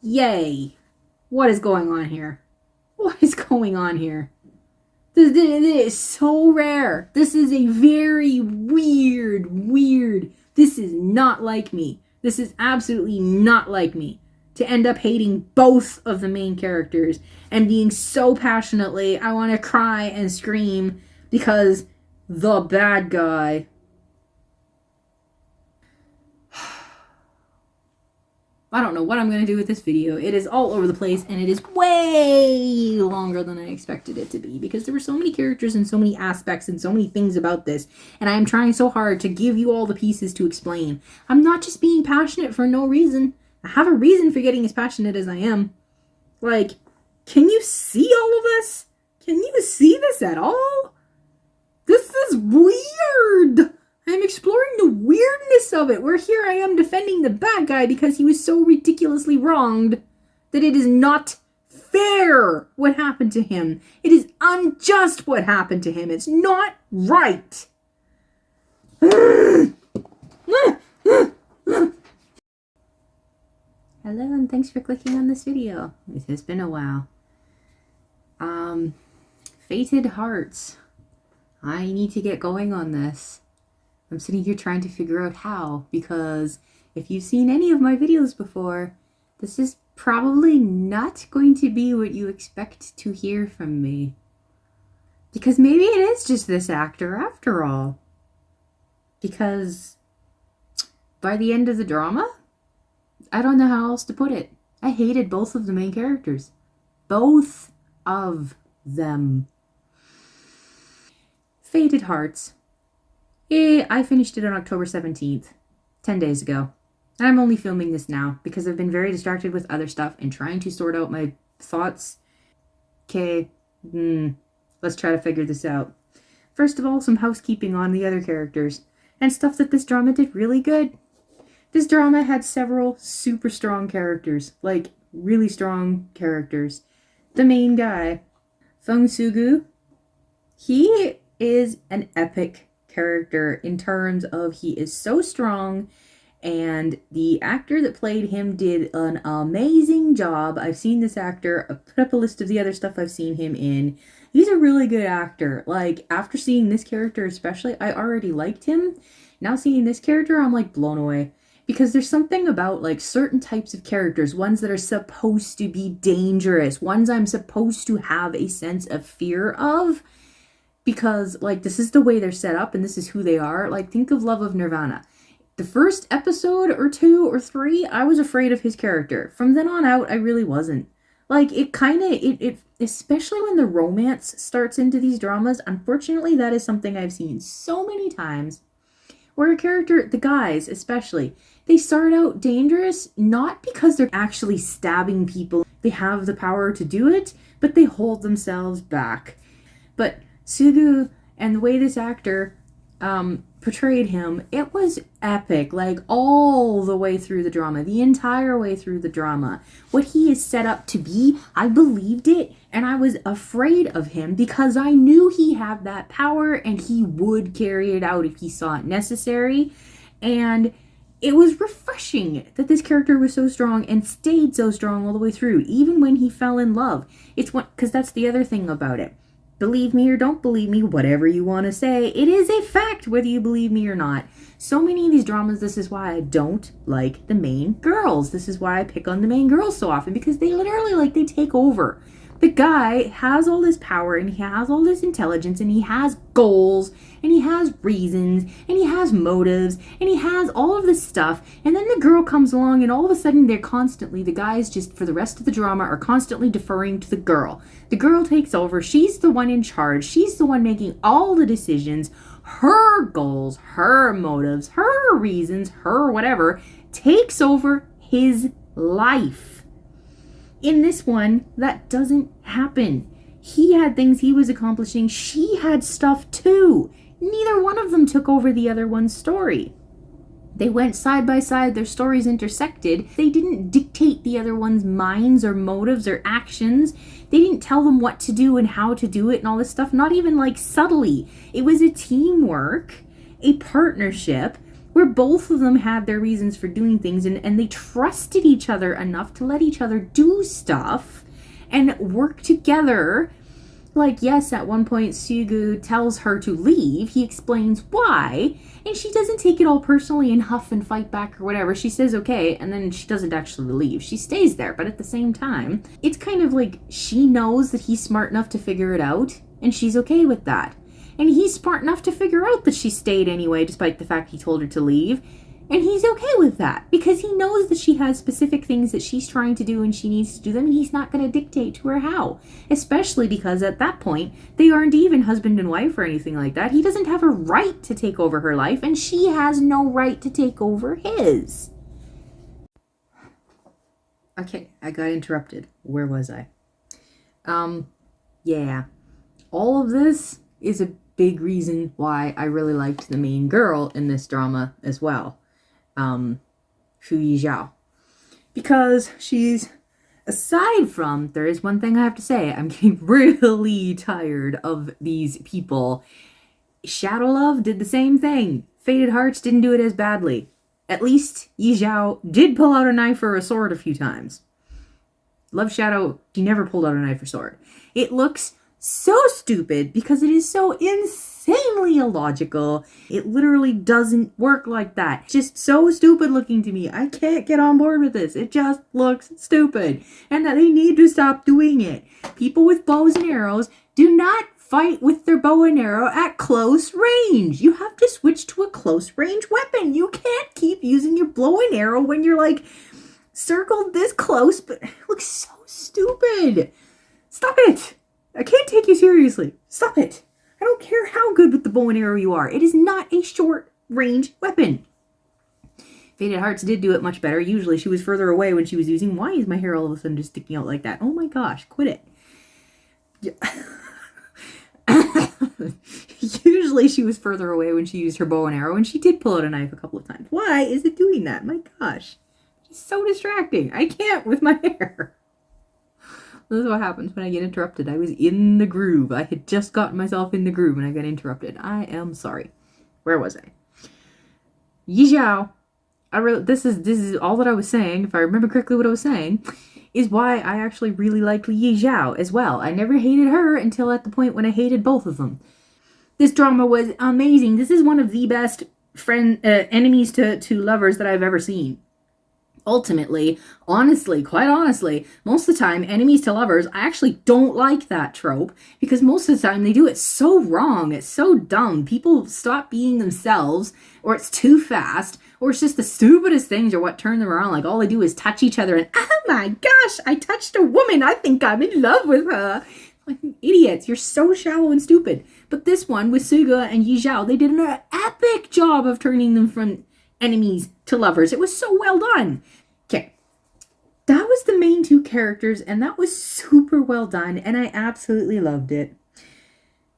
Yay. What is going on here? What is going on here? This is so rare. This is a very weird. This is not like me. This is absolutely not like me. To end up hating both of the main characters and being so passionately, I want to cry and scream because the bad guy. I don't know what I'm going to do with this video. It is all over the place, and it is way longer than I expected it to be because there were so many characters and so many aspects and so many things about this, and I am trying so hard to give you all the pieces to explain. I'm not just being passionate for no reason. I have a reason for getting as passionate as I am. Like, can you see all of this? Can you see this at all? This is weird. I'm exploring the weirdness of it, where here I am defending the bad guy because he was so ridiculously wronged that it is not fair what happened to him. It is unjust what happened to him. It's not right. Hello, and thanks for clicking on this video. It has been a while. Fated Hearts. I need to get going on this. I'm sitting here trying to figure out how, because if you've seen any of my videos before, this is probably not going to be what you expect to hear from me. Because maybe it is just this actor after all. Because by the end of the drama, I don't know how else to put it. I hated both of the main characters. Both of them. Fated Hearts. I finished it on October 17th, 10 days ago. And I'm only filming this now because I've been very distracted with other stuff and trying to sort out my thoughts. Okay, let's try to figure this out. First of all, some housekeeping on the other characters and stuff that this drama did really good. This drama had several super strong characters, like really strong characters. The main guy, Feng Sugu, he is an epic character in terms of he is so strong, and the actor that played him did an amazing job. I've seen this actor. I've put up a list of the other stuff I've seen him in. He's a really good actor. Like, after seeing this character especially, I already liked him. Now seeing this character, I'm like blown away. Because there's something about like certain types of characters, ones that are supposed to be dangerous, ones I'm supposed to have a sense of fear of, because like this is the way they're set up and this is who they are. Like, think of Love of Nirvana. The first episode or 2 or 3, I was afraid of his character. From then on out, I really wasn't. Like, it kind of, it especially when the romance starts into these dramas, unfortunately, that is something I've seen so many times. Where a character, the guys especially, they start out dangerous, not because they're actually stabbing people. They have the power to do it, but they hold themselves back. But Sugu and the way this actor portrayed him, it was epic, like all the way through the drama, the entire way through the drama. What he is set up to be, I believed it, and I was afraid of him because I knew he had that power and he would carry it out if he saw it necessary. And it was refreshing that this character was so strong and stayed so strong all the way through, even when he fell in love. It's what, because that's the other thing about it. Believe me or don't believe me, whatever you want to say, it is a fact whether you believe me or not. So many of these dramas, this is why I don't like the main girls. This is why I pick on the main girls so often, because they literally, like, they take over. The guy has all this power and he has all this intelligence and he has goals and he has reasons and he has motives and he has all of this stuff, and then the girl comes along and all of a sudden they're constantly, the guys just for the rest of the drama are constantly deferring to the girl. The girl takes over, she's the one in charge, she's the one making all the decisions, her goals, her motives, her reasons, her whatever, takes over his life. In this one, that doesn't happen. He had things he was accomplishing. She had stuff too. Neither one of them took over the other one's story. They went side by side, their stories intersected. They didn't dictate the other one's minds or motives or actions. They didn't tell them what to do and how to do it and all this stuff, not even like subtly. It was a teamwork, a partnership, where both of them had their reasons for doing things, and they trusted each other enough to let each other do stuff and work together. Like, yes, at one point, Sugu tells her to leave. He explains why, and she doesn't take it all personally and huff and fight back or whatever. She says okay, and then she doesn't actually leave. She stays there, but at the same time, it's kind of like she knows that he's smart enough to figure it out, and she's okay with that. And he's smart enough to figure out that she stayed anyway, despite the fact he told her to leave. And he's okay with that, because he knows that she has specific things that she's trying to do and she needs to do them, and he's not going to dictate to her how. Especially because at that point, they aren't even husband and wife or anything like that. He doesn't have a right to take over her life, and she has no right to take over his. Okay, I got interrupted. Where was I? Yeah. All of this is a big reason why I really liked the main girl in this drama as well. Yi Xiao. Because she's, aside from, there is one thing I have to say, I'm getting really tired of these people. Shadow Love did the same thing. Fated Hearts didn't do it as badly. At least Yi Xiao did pull out a knife or a sword a few times. Love Shadow, she never pulled out a knife or sword. It looks so stupid because it is so insanely illogical. It literally doesn't work like that. It's just so stupid looking to me. I can't get on board with this. It just looks stupid. And that they need to stop doing it. People with bows and arrows do not fight with their bow and arrow at close range. You have to switch to a close range weapon. You can't keep using your bow and arrow when you're like circled this close, but it looks so stupid. Stop it. I can't take you seriously. Stop it. I don't care how good with the bow and arrow you are. It is not a short range weapon. Fated Hearts did do it much better. Usually she was further away when she was using. Why is my hair all of a sudden just sticking out like that? Oh my gosh, quit it. Usually she was further away when she used her bow and arrow, and she did pull out a knife a couple of times. Why is it doing that? My gosh. It's so distracting. I can't with my hair. This is what happens when I get interrupted. I was in the groove. I had just gotten myself in the groove and I got interrupted. I am sorry. Where was I? Yi Xiao. This is all that I was saying, if I remember correctly what I was saying, is why I actually really liked Yi Xiao as well. I never hated her until at the point when I hated both of them. This drama was amazing. This is one of the best enemies to lovers that I've ever seen. Ultimately, honestly, quite honestly, most of the time, enemies to lovers, I actually don't like that trope because most of the time they do it so wrong. It's so dumb. People stop being themselves, or it's too fast, or it's just the stupidest things are what turn them around. Like all they do is touch each other and, oh my gosh, I touched a woman. I think I'm in love with her. Like, idiots, you're so shallow and stupid. But this one with Suga and Yi Xiao, they did an epic job of turning them from enemies to lovers. It was so well done. Okay, that was the main two characters, and that was super well done, and I absolutely loved it.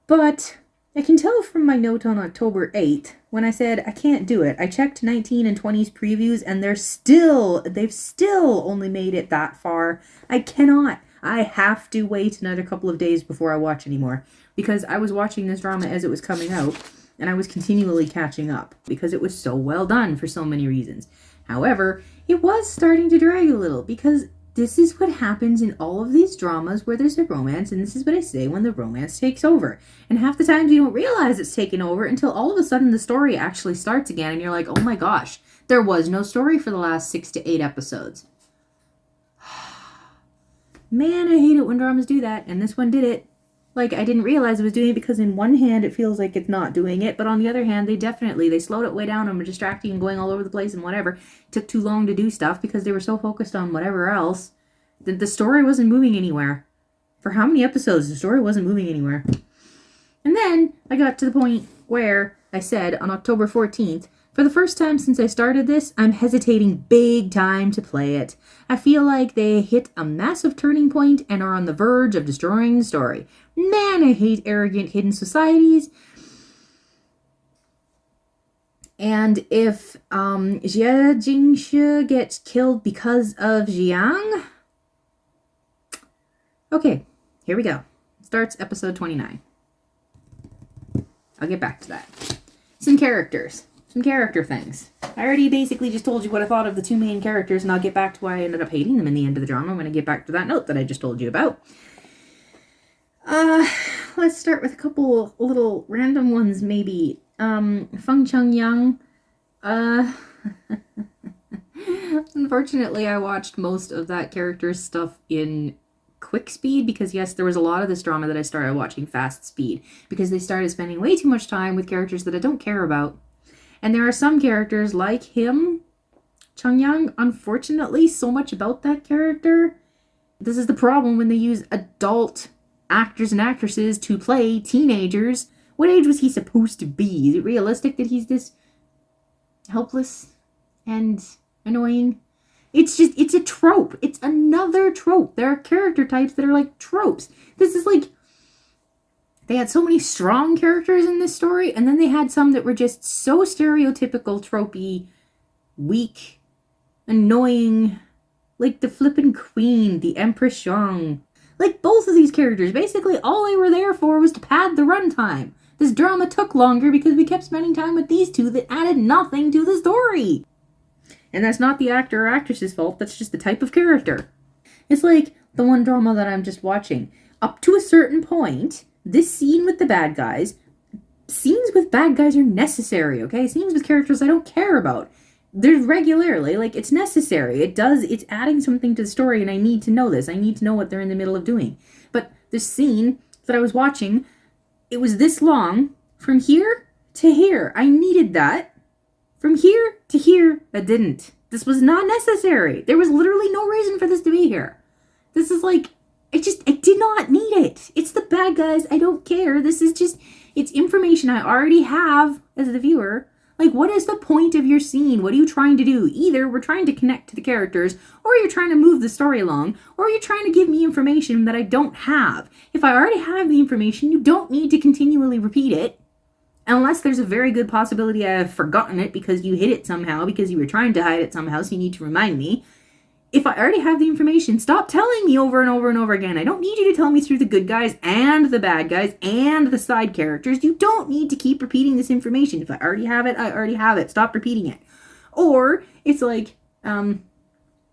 But I can tell from my note on October 8th, when I said I can't do it, I checked 19 and 20's previews, and they've still only made it that far. I cannot. I have to wait another couple of days before I watch anymore, because I was watching this drama as it was coming out, and I was continually catching up because it was so well done for so many reasons. However, it was starting to drag a little because this is what happens in all of these dramas where there's a romance, and this is what I say when the romance takes over. And half the times you don't realize it's taken over until all of a sudden the story actually starts again, and you're like, oh my gosh, there was no story for the last 6 to 8 episodes. Man, I hate it when dramas do that, and this one did it. Like, I didn't realize it was doing it because in one hand it feels like it's not doing it, but on the other hand, they slowed it way down and were distracting and going all over the place and whatever. It took too long to do stuff because they were so focused on whatever else that the story wasn't moving anywhere. For how many episodes, the story wasn't moving anywhere. And then I got to the point where I said on October 14th, for the first time since I started this, I'm hesitating big time to play it. I feel like they hit a massive turning point and are on the verge of destroying the story. Man, I hate arrogant hidden societies. And if Jing Shi gets killed because of Jiang... Okay, here we go. Starts episode 29. I'll get back to that. Some characters. some character things. I already basically just told you what I thought of the two main characters, and I'll get back to why I ended up hating them in the end of the drama when I get back to that note that I just told you about. Let's start with a couple little random ones, maybe. Feng Chung Yang. Unfortunately, I watched most of that character's stuff in quick speed because, yes, there was a lot of this drama that I started watching fast speed because they started spending way too much time with characters that I don't care about. And there are some characters like him, Chung Yang, unfortunately, so much about that character. This is the problem when they use adult actors and actresses to play teenagers. What age was he supposed to be? Is it realistic that he's this helpless and annoying? It's a trope. It's another trope. There are character types that are like tropes. This is like, they had so many strong characters in this story, and then they had some that were just so stereotypical, tropey, weak, annoying, like the flippin' queen, the Empress Zhang. Like, both of these characters, basically all they were there for was to pad the runtime. This drama took longer because we kept spending time with these two that added nothing to the story. And that's not the actor or actress's fault, that's just the type of character. It's like the one drama that I'm just watching. Up to a certain point, this scene with the bad guys, scenes with bad guys are necessary, okay? Scenes with characters I don't care about. There's regularly, like, it's necessary. It's adding something to the story, and I need to know this. I need to know what they're in the middle of doing. But the scene that I was watching, it was this long, from here to here. I needed that. From here to here, I didn't. This was not necessary. There was literally no reason for this to be here. This is like, I did not need it. It's the bad guys. I don't care. This is just, it's information I already have as the viewer. Like, what is the point of your scene? What are you trying to do? Either we're trying to connect to the characters, or you're trying to move the story along, or you're trying to give me information that I don't have. If I already have the information, you don't need to continually repeat it. Unless there's a very good possibility I have forgotten it because you hid it somehow, because you were trying to hide it somehow, so you need to remind me. If I already have the information, stop telling me over and over and over again. I don't need you to tell me through the good guys and the bad guys and the side characters. You don't need to keep repeating this information. If I already have it, I already have it. Stop repeating it. Or it's like,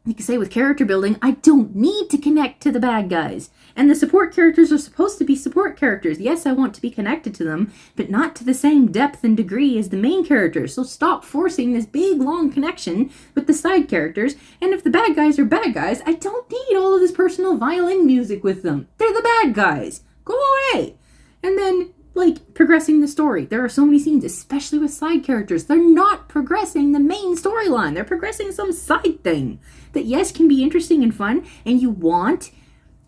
you can say with character building, I don't need to connect to the bad guys. And the support characters are supposed to be support characters. Yes, I want to be connected to them, but not to the same depth and degree as the main characters. So stop forcing this big, long connection with the side characters. And if the bad guys are bad guys, I don't need all of this personal violin music with them. They're the bad guys. Go away. And then, like, progressing the story. There are so many scenes, especially with side characters. They're not progressing the main storyline. They're progressing some side thing that, yes, can be interesting and fun, and you want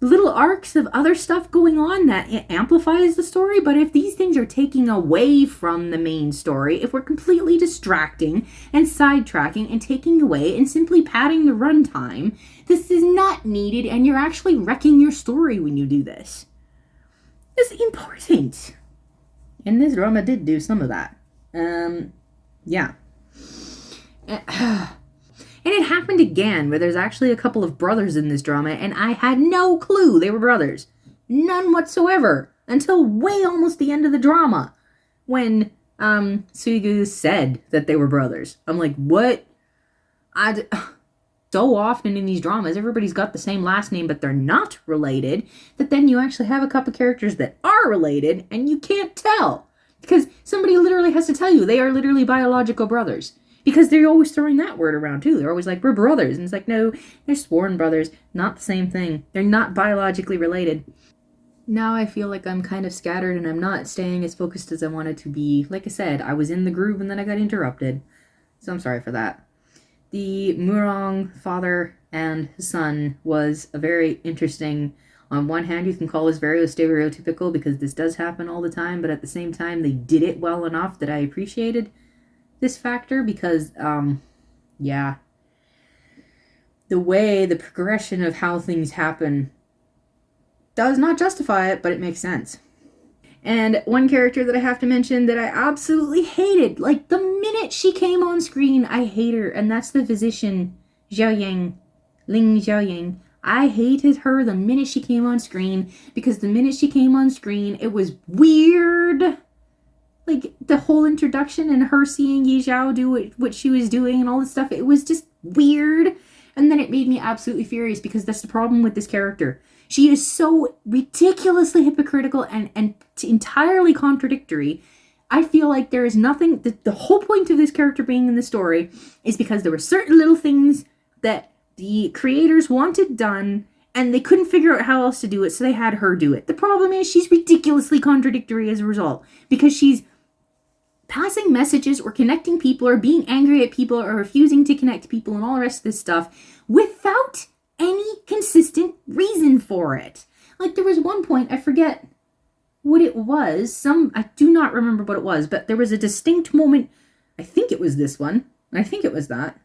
little arcs of other stuff going on that amplifies the story. But if these things are taking away from the main story, if we're completely distracting and sidetracking and taking away and simply padding the runtime, this is not needed, and you're actually wrecking your story when you do this. It's important. And this drama did do some of that. Yeah. And it happened again, where there's actually a couple of brothers in this drama, and I had no clue they were brothers. None whatsoever. Until way almost the end of the drama. When, Suigu said that they were brothers. I'm like, what? So often in these dramas, everybody's got the same last name, but they're not related, that then you actually have a couple characters that are related, and you can't tell. Because somebody literally has to tell you they are literally biological brothers. Because they're always throwing that word around, too. They're always like, we're brothers. And it's like, no, they're sworn brothers. Not the same thing. They're not biologically related. Now I feel like I'm kind of scattered and I'm not staying as focused as I wanted to be. Like I said, I was in the groove and then I got interrupted. So I'm sorry for that. The Murong father and son was a very interesting... On one hand, you can call this very stereotypical because this does happen all the time, but at the same time, they did it well enough that I appreciated this factor because, yeah. The way, the progression of how things happen does not justify it, but it makes sense. And one character that I have to mention that I absolutely hated, like the minute she came on screen, I hate her, and that's the physician, Ling Xiaoying. I hated her the minute she came on screen, because the minute she came on screen, it was weird. Like, the whole introduction and her seeing Yi Xiao do what she was doing and all this stuff, it was just weird. And then it made me absolutely furious because that's the problem with this character. She is so ridiculously hypocritical and entirely contradictory. I feel like there is nothing, the whole point of this character being in the story is because there were certain little things that the creators wanted done and they couldn't figure out how else to do it, so they had her do it. The problem is she's ridiculously contradictory as a result because she's passing messages or connecting people or being angry at people or refusing to connect people and all the rest of this stuff without any consistent reason for it. Like, there was one point, I forget what it was. I do not remember what it was, but there was a distinct moment. I think it was this one. I think it was that.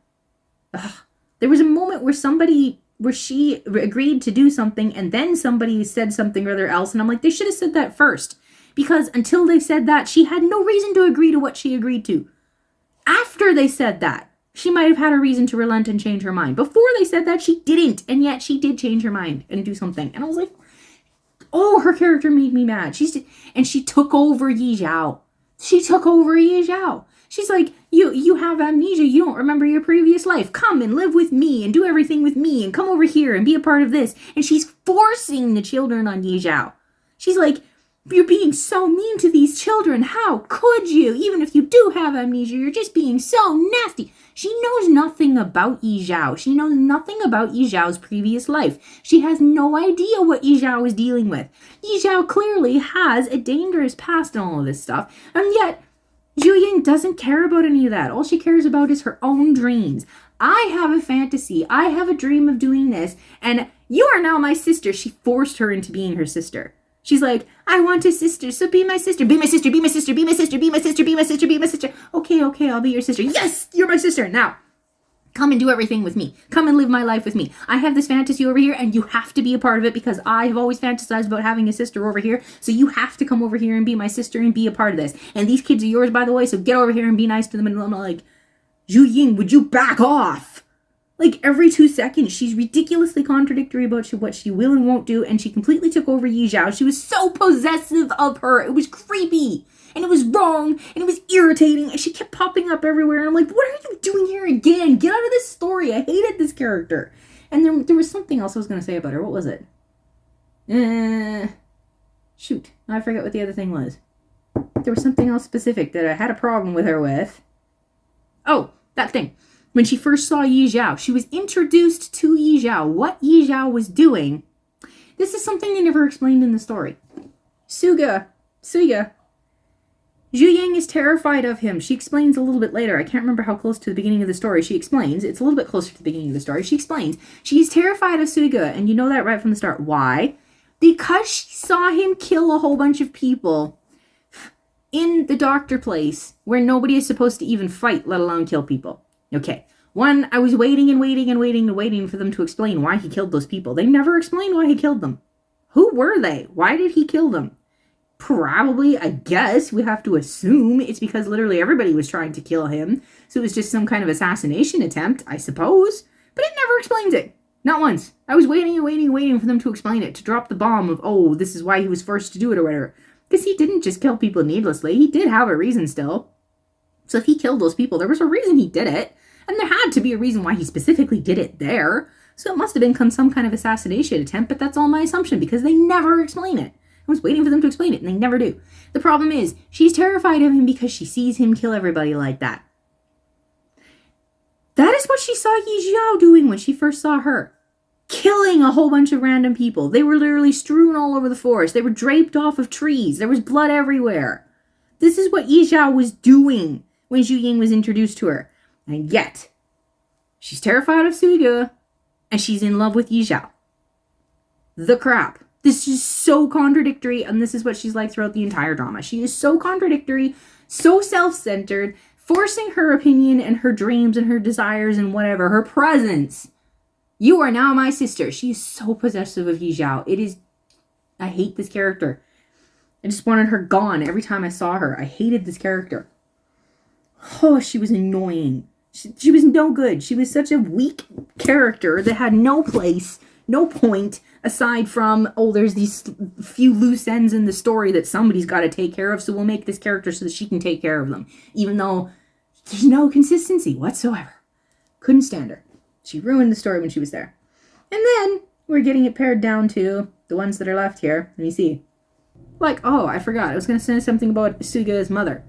There was a moment where she agreed to do something and then somebody said something or other else. And I'm like, they should have said that first. Because until they said that, she had no reason to agree to what she agreed to. After they said that, she might have had a reason to relent and change her mind. Before they said that, she didn't. And yet she did change her mind and do something. And I was like, oh, her character made me mad. And she took over Yi Xiao. She took over Yi Xiao. She's like, you have amnesia. You don't remember your previous life. Come and live with me and do everything with me and come over here and be a part of this. And she's forcing the children on Yi Xiao. She's like, you're being so mean to these children. How could you? Even if you do have amnesia, you're just being so nasty. She knows nothing about Yi Xiao. She knows nothing about Yi Xiao's previous life. She has no idea what Yi Xiao is dealing with. Yi Xiao clearly has a dangerous past and all of this stuff. And yet, Zhu Ying doesn't care about any of that. All she cares about is her own dreams. I have a fantasy. I have a dream of doing this. And you are now my sister. She forced her into being her sister. She's like, I want a sister, so be my sister. Be my sister, be my sister, be my sister, be my sister, be my sister, be my sister. Okay, I'll be your sister. Yes, you're my sister. Now, come and do everything with me. Come and live my life with me. I have this fantasy over here, and you have to be a part of it because I have always fantasized about having a sister over here. So you have to come over here and be my sister and be a part of this. And these kids are yours, by the way, so get over here and be nice to them. And I'm like, Zhu Ying, would you back off? Like, every 2 seconds, she's ridiculously contradictory about what she will and won't do, and she completely took over Yi Xiao. She was so possessive of her. It was creepy, and it was wrong, and it was irritating, and she kept popping up everywhere, and I'm like, what are you doing here again? Get out of this story. I hated this character. And there was something else I was going to say about her. What was it? Shoot. I forget what the other thing was. There was something else specific that I had a problem with her with. Oh, that thing. When she first saw Yi Xiao, she was introduced to Yi Xiao, what Yi Xiao was doing. This is something they never explained in the story. Suga. Zhu Ying is terrified of him. She explains a little bit later. I can't remember how close to the beginning of the story she explains. It's a little bit closer to the beginning of the story. She explains she's terrified of Suga, and you know that right from the start. Why? Because she saw him kill a whole bunch of people in the doctor place where nobody is supposed to even fight, let alone kill people. Okay, I was waiting for them to explain why he killed those people. They never explained why he killed them. Who were they? Why did he kill them? Probably, I guess, we have to assume it's because literally everybody was trying to kill him. So it was just some kind of assassination attempt, I suppose. But it never explains it. Not once. I was waiting for them to explain it, to drop the bomb of, oh, this is why he was forced to do it or whatever. Because he didn't just kill people needlessly. He did have a reason still. So if he killed those people, there was a reason he did it. And there had to be a reason why he specifically did it there. So it must have been some kind of assassination attempt, but that's all my assumption because they never explain it. I was waiting for them to explain it, and they never do. The problem is, she's terrified of him because she sees him kill everybody like that. That is what she saw Yi Xiao doing when she first saw her. Killing a whole bunch of random people. They were literally strewn all over the forest. They were draped off of trees. There was blood everywhere. This is what Yi Xiao was doing when Zhu Ying was introduced to her. And yet, she's terrified of Suga, and she's in love with Yi Xiao. The crap. This is so contradictory, and this is what she's like throughout the entire drama. She is so contradictory, so self-centered, forcing her opinion and her dreams and her desires and whatever, her presence. You are now my sister. She is so possessive of Yi Xiao. I hate this character. I just wanted her gone every time I saw her. I hated this character. Oh, she was annoying. She was no good. She was such a weak character that had no place, no point, aside from, oh, there's these few loose ends in the story that somebody's got to take care of, so we'll make this character so that she can take care of them, even though there's no consistency whatsoever. Couldn't stand her. She ruined the story when she was there. And then we're getting it pared down to the ones that are left here. Let me see. Like, oh, I forgot. I was going to say something about Suiga's mother.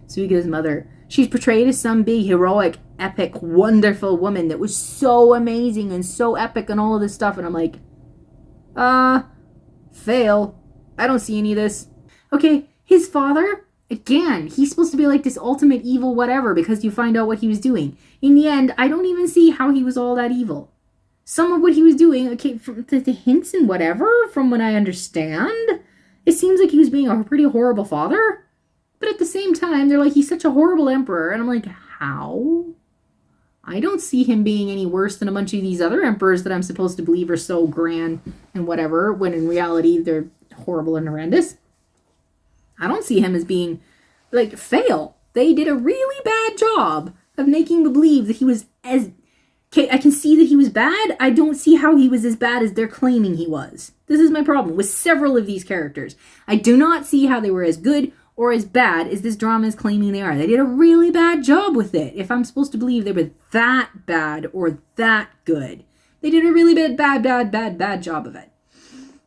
Suiga's mother. She's portrayed as some big, heroic, epic, wonderful woman that was so amazing and so epic and all of this stuff. And I'm like, fail. I don't see any of this. Okay, his father, again, he's supposed to be like this ultimate evil whatever because you find out what he was doing. In the end, I don't even see how he was all that evil. Some of what he was doing, okay, from the hints and whatever, from what I understand, it seems like he was being a pretty horrible father. But at the same time, they're like, he's such a horrible emperor. And I'm like, how? I don't see him being any worse than a bunch of these other emperors that I'm supposed to believe are so grand and whatever, when in reality, they're horrible and horrendous. I don't see him as being, like, fail. They did a really bad job of making me believe that he was as... Okay, I can see that he was bad. I don't see how he was as bad as they're claiming he was. This is my problem with several of these characters. I do not see how they were as good or as bad as this drama is claiming they are. They did a really bad job with it. If I'm supposed to believe they were that bad or that good, they did a really bad job of it.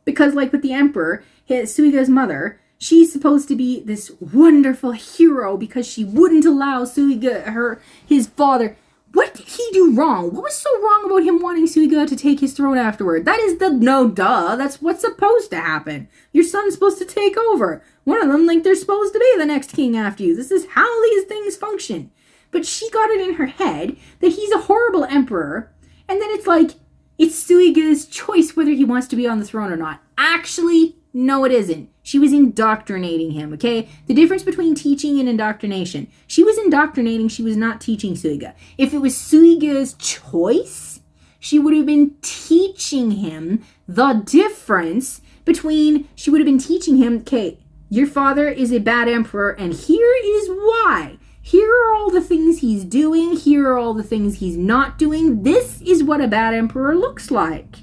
Because like with the Emperor, Suiga's mother, she's supposed to be this wonderful hero because she wouldn't allow Suiga, his father. What did he do wrong? What was so wrong about him wanting Suiga to take his throne afterward? That is that's what's supposed to happen. Your son's supposed to take over. One of them, like, they're supposed to be the next king after you. This is how these things function. But she got it in her head that he's a horrible emperor, and then it's like, it's Suiga's choice whether he wants to be on the throne or not. Actually, no, it isn't. She was indoctrinating him, okay? The difference between teaching and indoctrination. She was indoctrinating, she was not teaching Suiga. If it was Suiga's choice, she would have been teaching him the difference between, she would have been teaching him, okay, your father is a bad emperor, and here is why. Here are all the things he's doing. Here are all the things he's not doing. This is what a bad emperor looks like.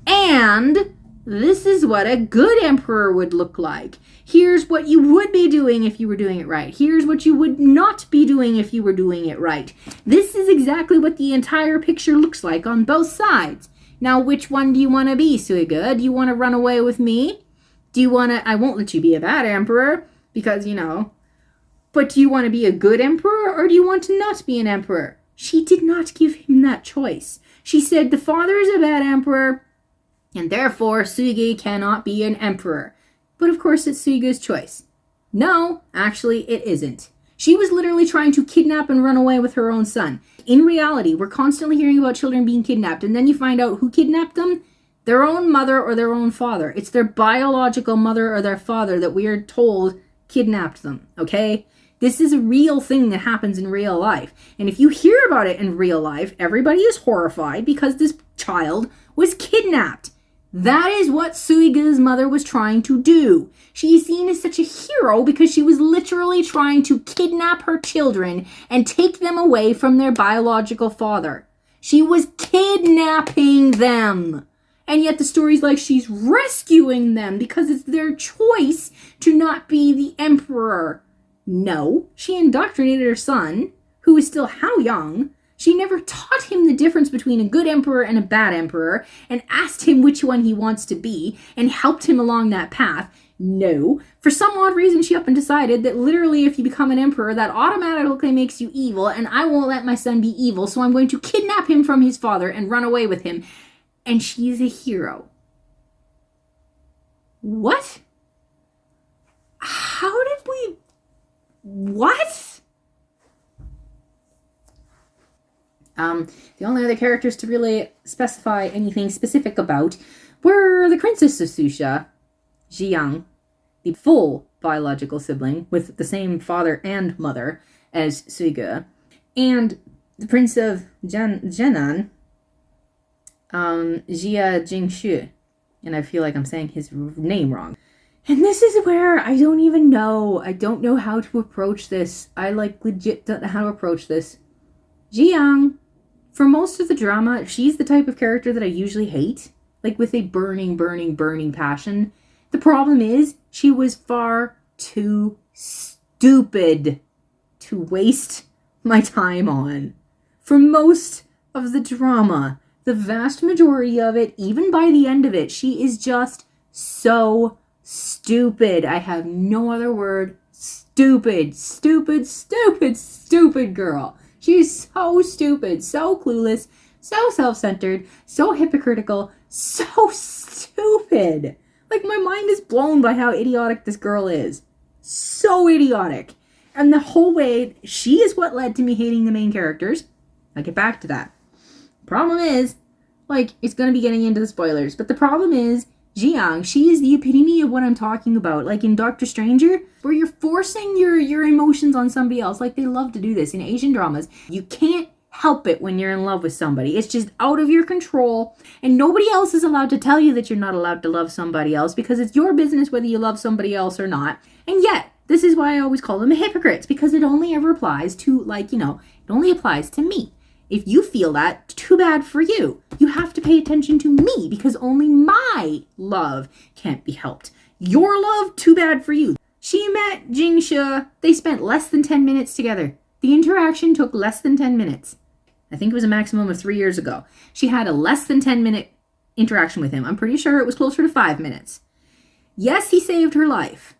And this is what a good emperor would look like. Here's what you would be doing if you were doing it right. Here's what you would not be doing if you were doing it right. This is exactly what the entire picture looks like on both sides. Now, which one do you want to be, Suiga? Do you want to run away with me? Do you want to... I won't let you be a bad emperor because, you know... But do you want to be a good emperor or do you want to not be an emperor? She did not give him that choice. She said the father is a bad emperor and therefore Suiga cannot be an emperor. But of course it's Suiga's choice. No, actually it isn't. She was literally trying to kidnap and run away with her own son. In reality, we're constantly hearing about children being kidnapped and then you find out who kidnapped them. Their own mother or their own father. It's their biological mother or their father that we are told kidnapped them, okay? This is a real thing that happens in real life. And if you hear about it in real life, everybody is horrified because this child was kidnapped. That is what Suiga's mother was trying to do. She is seen as such a hero because she was literally trying to kidnap her children and take them away from their biological father. She was kidnapping them. And yet the story's like she's rescuing them because it's their choice to not be the emperor. No, she indoctrinated her son, who is still how young. She never taught him the difference between a good emperor and a bad emperor and asked him which one he wants to be and helped him along that path. No, for some odd reason she up and decided that literally if you become an emperor, that automatically makes you evil and I won't let my son be evil, so I'm going to kidnap him from his father and run away with him. And she's a hero. What? How did we... What? The only other characters to really specify anything specific about were the Princess of Susha, Jiang, the full biological sibling with the same father and mother as Suiga, and the Prince of Jinan, Jing Shi, and I feel like I'm saying his name wrong. And this is where I don't even know. I don't know how to approach this. I legit don't know how to approach this. Jiang, For most of the drama, she's the type of character that I usually hate, like with a burning, burning, burning passion. The problem is, she was far too stupid to waste my time on. For most of the drama, the vast majority of it, even by the end of it, she is just so stupid. I have no other word. Stupid, stupid, stupid, stupid girl. She's so stupid, so clueless, so self-centered, so hypocritical, so stupid. Like, my mind is blown by how idiotic this girl is. So idiotic. And the whole way, she is what led to me hating the main characters. I'll get back to that. Problem is, like, it's going to be getting into the spoilers, but the problem is, Jiang, she is the epitome of what I'm talking about. Like in Doctor Stranger, where you're forcing your emotions on somebody else. Like, they love to do this in Asian dramas. You can't help it when you're in love with somebody. It's just out of your control. And nobody else is allowed to tell you that you're not allowed to love somebody else, because it's your business whether you love somebody else or not. And yet, this is why I always call them hypocrites, because it only ever applies to, like, it only applies to me. If you feel that, too bad for you. You have to pay attention to me, because only my love can't be helped. Your love, too bad for you. She met Jing Shi. They spent less than 10 minutes together. The interaction took less than 10 minutes. I think it was a maximum of 3 years ago. She had a less than 10-minute interaction with him. I'm pretty sure it was closer to 5 minutes. Yes, he saved her life.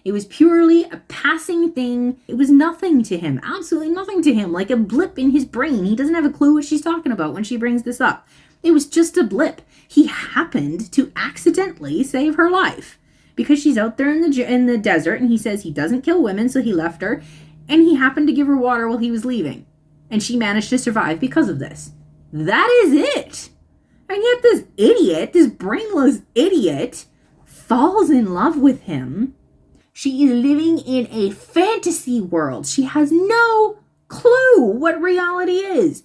It was purely a passing thing. It was nothing to him. Absolutely nothing to him. Like a blip in his brain. He doesn't have a clue what she's talking about when she brings this up. It was just a blip. He happened to accidentally save her life because she's out there in the desert, and he says he doesn't kill women, so he left her, and he happened to give her water while he was leaving. And she managed to survive because of this. That is it. And yet this idiot, this brainless idiot, falls in love with him. She is living in a fantasy world. She has no clue what reality is.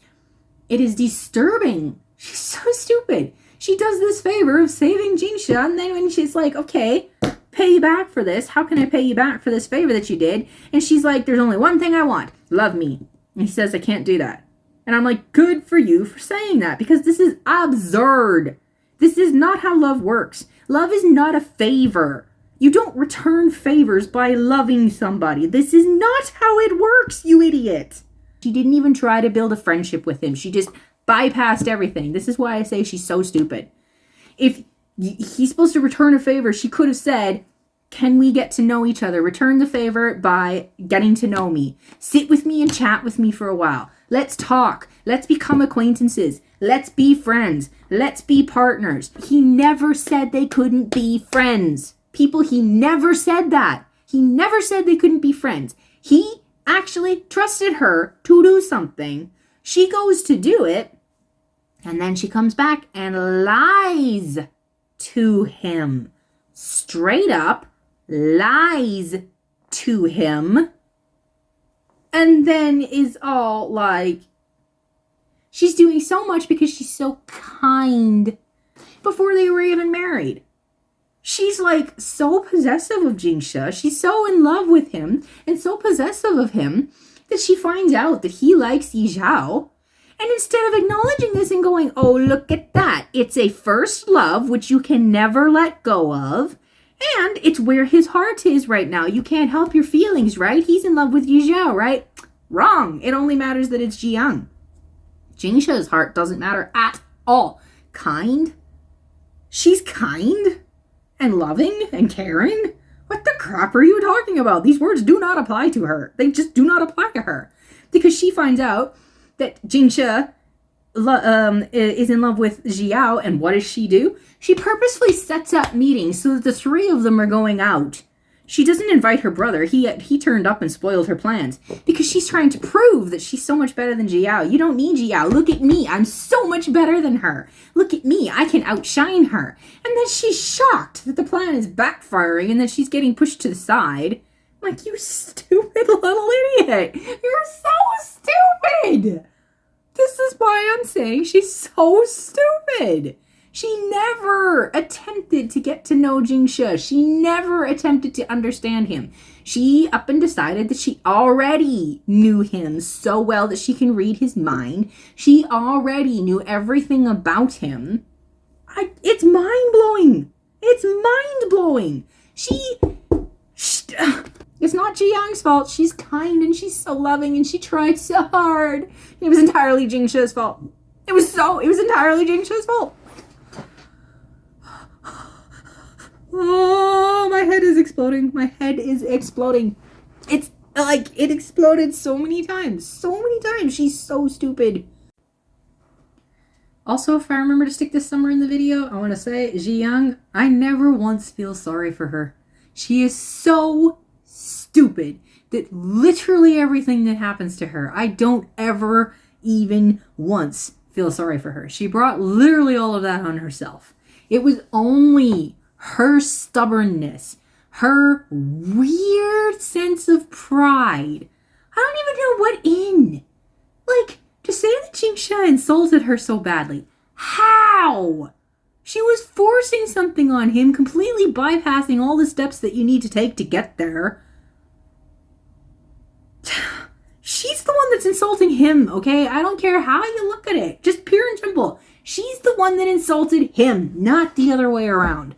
It is disturbing. She's so stupid. She does this favor of saving Jing Shi, and then when she's like, okay, pay you back for this. How can I pay you back for this favor that you did? And she's like, there's only one thing I want. Love me. And he says, I can't do that. And I'm like, good for you for saying that, because this is absurd. This is not how love works. Love is not a favor. You don't return favors by loving somebody. This is not how it works, you idiot. She didn't even try to build a friendship with him. She just bypassed everything. This is why I say she's so stupid. If he's supposed to return a favor, she could have said, can we get to know each other? Return the favor by getting to know me. Sit with me and chat with me for a while. Let's talk. Let's become acquaintances. Let's be friends. Let's be partners. He never said they couldn't be friends. People, he never said that. He never said they couldn't be friends. He actually trusted her to do something. She goes to do it, and then she comes back and lies to him. Straight up lies to him. And then is all like, she's doing so much because she's so kind before they were even married. She's like so possessive of Jing Shi. She's so in love with him and so possessive of him that she finds out that he likes Yi Xiao. And instead of acknowledging this and going, oh, look at that. It's a first love, which you can never let go of. And it's where his heart is right now. You can't help your feelings, right? He's in love with Yi Xiao, right? Wrong. It only matters that it's Jiang. Jing Shi's heart doesn't matter at all. Kind? She's kind? And loving and caring? What the crap are you talking about? These words do not apply to her. They just do not apply to her. Because she finds out that Jing Shi is in love with Xiao, and what does she do? She purposefully sets up meetings so that the three of them are going out. She doesn't invite her brother. He turned up and spoiled her plans because she's trying to prove that she's so much better than Xiao. You don't need Xiao. Look at me. I'm so much better than her. Look at me. I can outshine her. And then she's shocked that the plan is backfiring and that she's getting pushed to the side. I'm like, you stupid little idiot. You're so stupid. This is why I'm saying she's so stupid. She never attempted to get to know Jing Shi. She never attempted to understand him. She up and decided that she already knew him so well that she can read his mind. She already knew everything about him. It's mind-blowing. It's mind-blowing. It's not Ji Young's fault. She's kind and she's so loving and she tried so hard. It was entirely Jing Shi's fault. It was entirely Jing Shi's fault. Oh, my head is exploding. My head is exploding. It's like it exploded so many times. So many times. She's so stupid. Also, if I remember to stick this somewhere in the video, I want to say, Ji Young, I never once feel sorry for her. She is so stupid that literally everything that happens to her, I don't ever even once feel sorry for her. She brought literally all of that on herself. It was only her stubbornness, her weird sense of pride. I don't even know what in. Like, to say that Jing Shi insulted her so badly. How? She was forcing something on him, completely bypassing all the steps that you need to take to get there. She's the one that's insulting him, okay? I don't care how you look at it. Just pure and simple. She's the one that insulted him, not the other way around.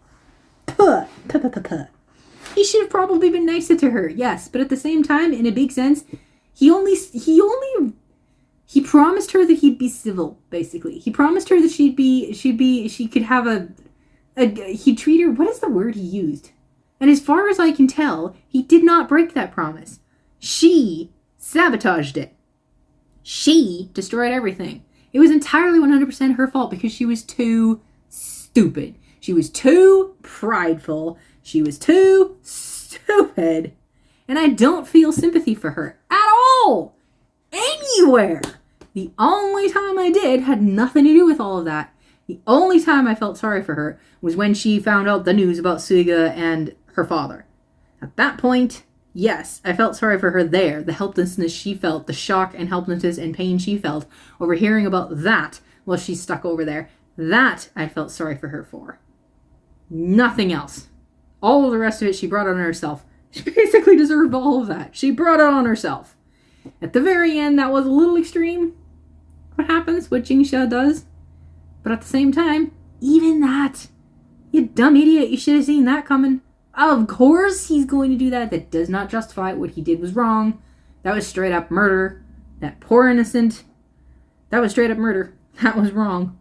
Puh. He should have probably been nicer to her, yes. But at the same time, in a big sense, he promised her that he'd be civil, basically. He promised her that she could have he'd treat her, what is the word he used? And as far as I can tell, he did not break that promise. She sabotaged it. She destroyed everything. It was entirely 100% her fault because she was too stupid. She was too prideful. She was too stupid. And I don't feel sympathy for her at all. Anywhere. The only time I did had nothing to do with all of that. The only time I felt sorry for her was when she found out the news about Sui Ge and her father. At that point, yes, I felt sorry for her there. The helplessness she felt, the shock and helplessness and pain she felt over hearing about that while she's stuck over there. That I felt sorry for her for. Nothing else. All of the rest of it she brought on herself. She basically deserved all of that. She brought it on herself. At the very end, that was a little extreme. What happens? What Jing Shi does? But at the same time, even that. You dumb idiot. You should have seen that coming. Of course he's going to do that. That does not justify what he did was wrong. That was straight up murder. That poor innocent. That was straight up murder. That was wrong.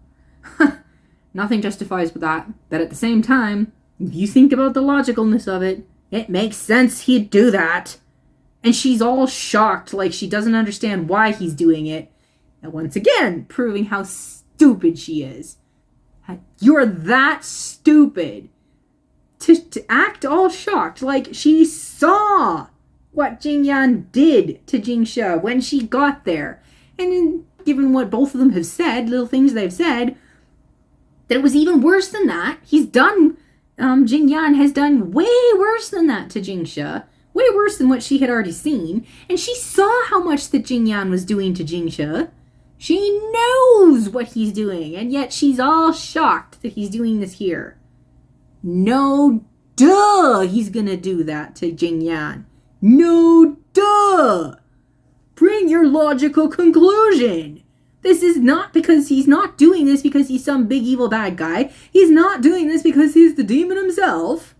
Nothing justifies that. But at the same time, if you think about the logicalness of it, it makes sense he'd do that. And she's all shocked, like she doesn't understand why he's doing it. And once again, proving how stupid she is. You're that stupid to act all shocked, like she saw what Jing Yan did to Jing Shi when she got there. And given what both of them have said, little things they've said, that it was even worse than that. Jing Yan has done way worse than that to Jing Shi. Way worse than what she had already seen. And she saw how much that Jing Yan was doing to Jing Shi. She knows what he's doing. And yet she's all shocked that he's doing this here. No duh he's gonna do that to Jing Yan. No duh. Bring your logical conclusion. This is not because he's not doing this because he's some big evil bad guy. He's not doing this because he's the demon himself.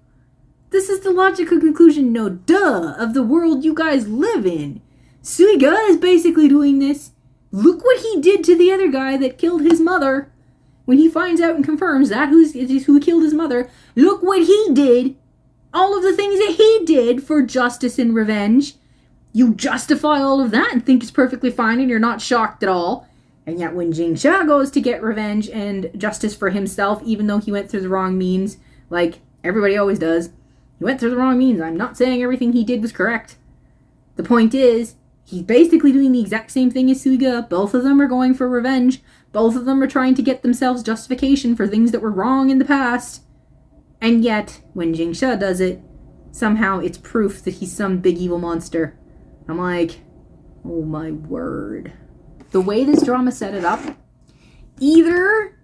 This is the logical conclusion, no duh, of the world you guys live in. Sui Ge is basically doing this. Look what he did to the other guy that killed his mother. When he finds out and confirms that who killed his mother, look what he did. All of the things that he did for justice and revenge. You justify all of that and think it's perfectly fine and you're not shocked at all. And yet when Jing Shi goes to get revenge and justice for himself, even though he went through the wrong means, like everybody always does, he went through the wrong means. I'm not saying everything he did was correct. The point is, he's basically doing the exact same thing as Sui Ge. Both of them are going for revenge. Both of them are trying to get themselves justification for things that were wrong in the past. And yet, when Jing Shi does it, somehow it's proof that he's some big evil monster. I'm like, oh my word. The way this drama set it up, either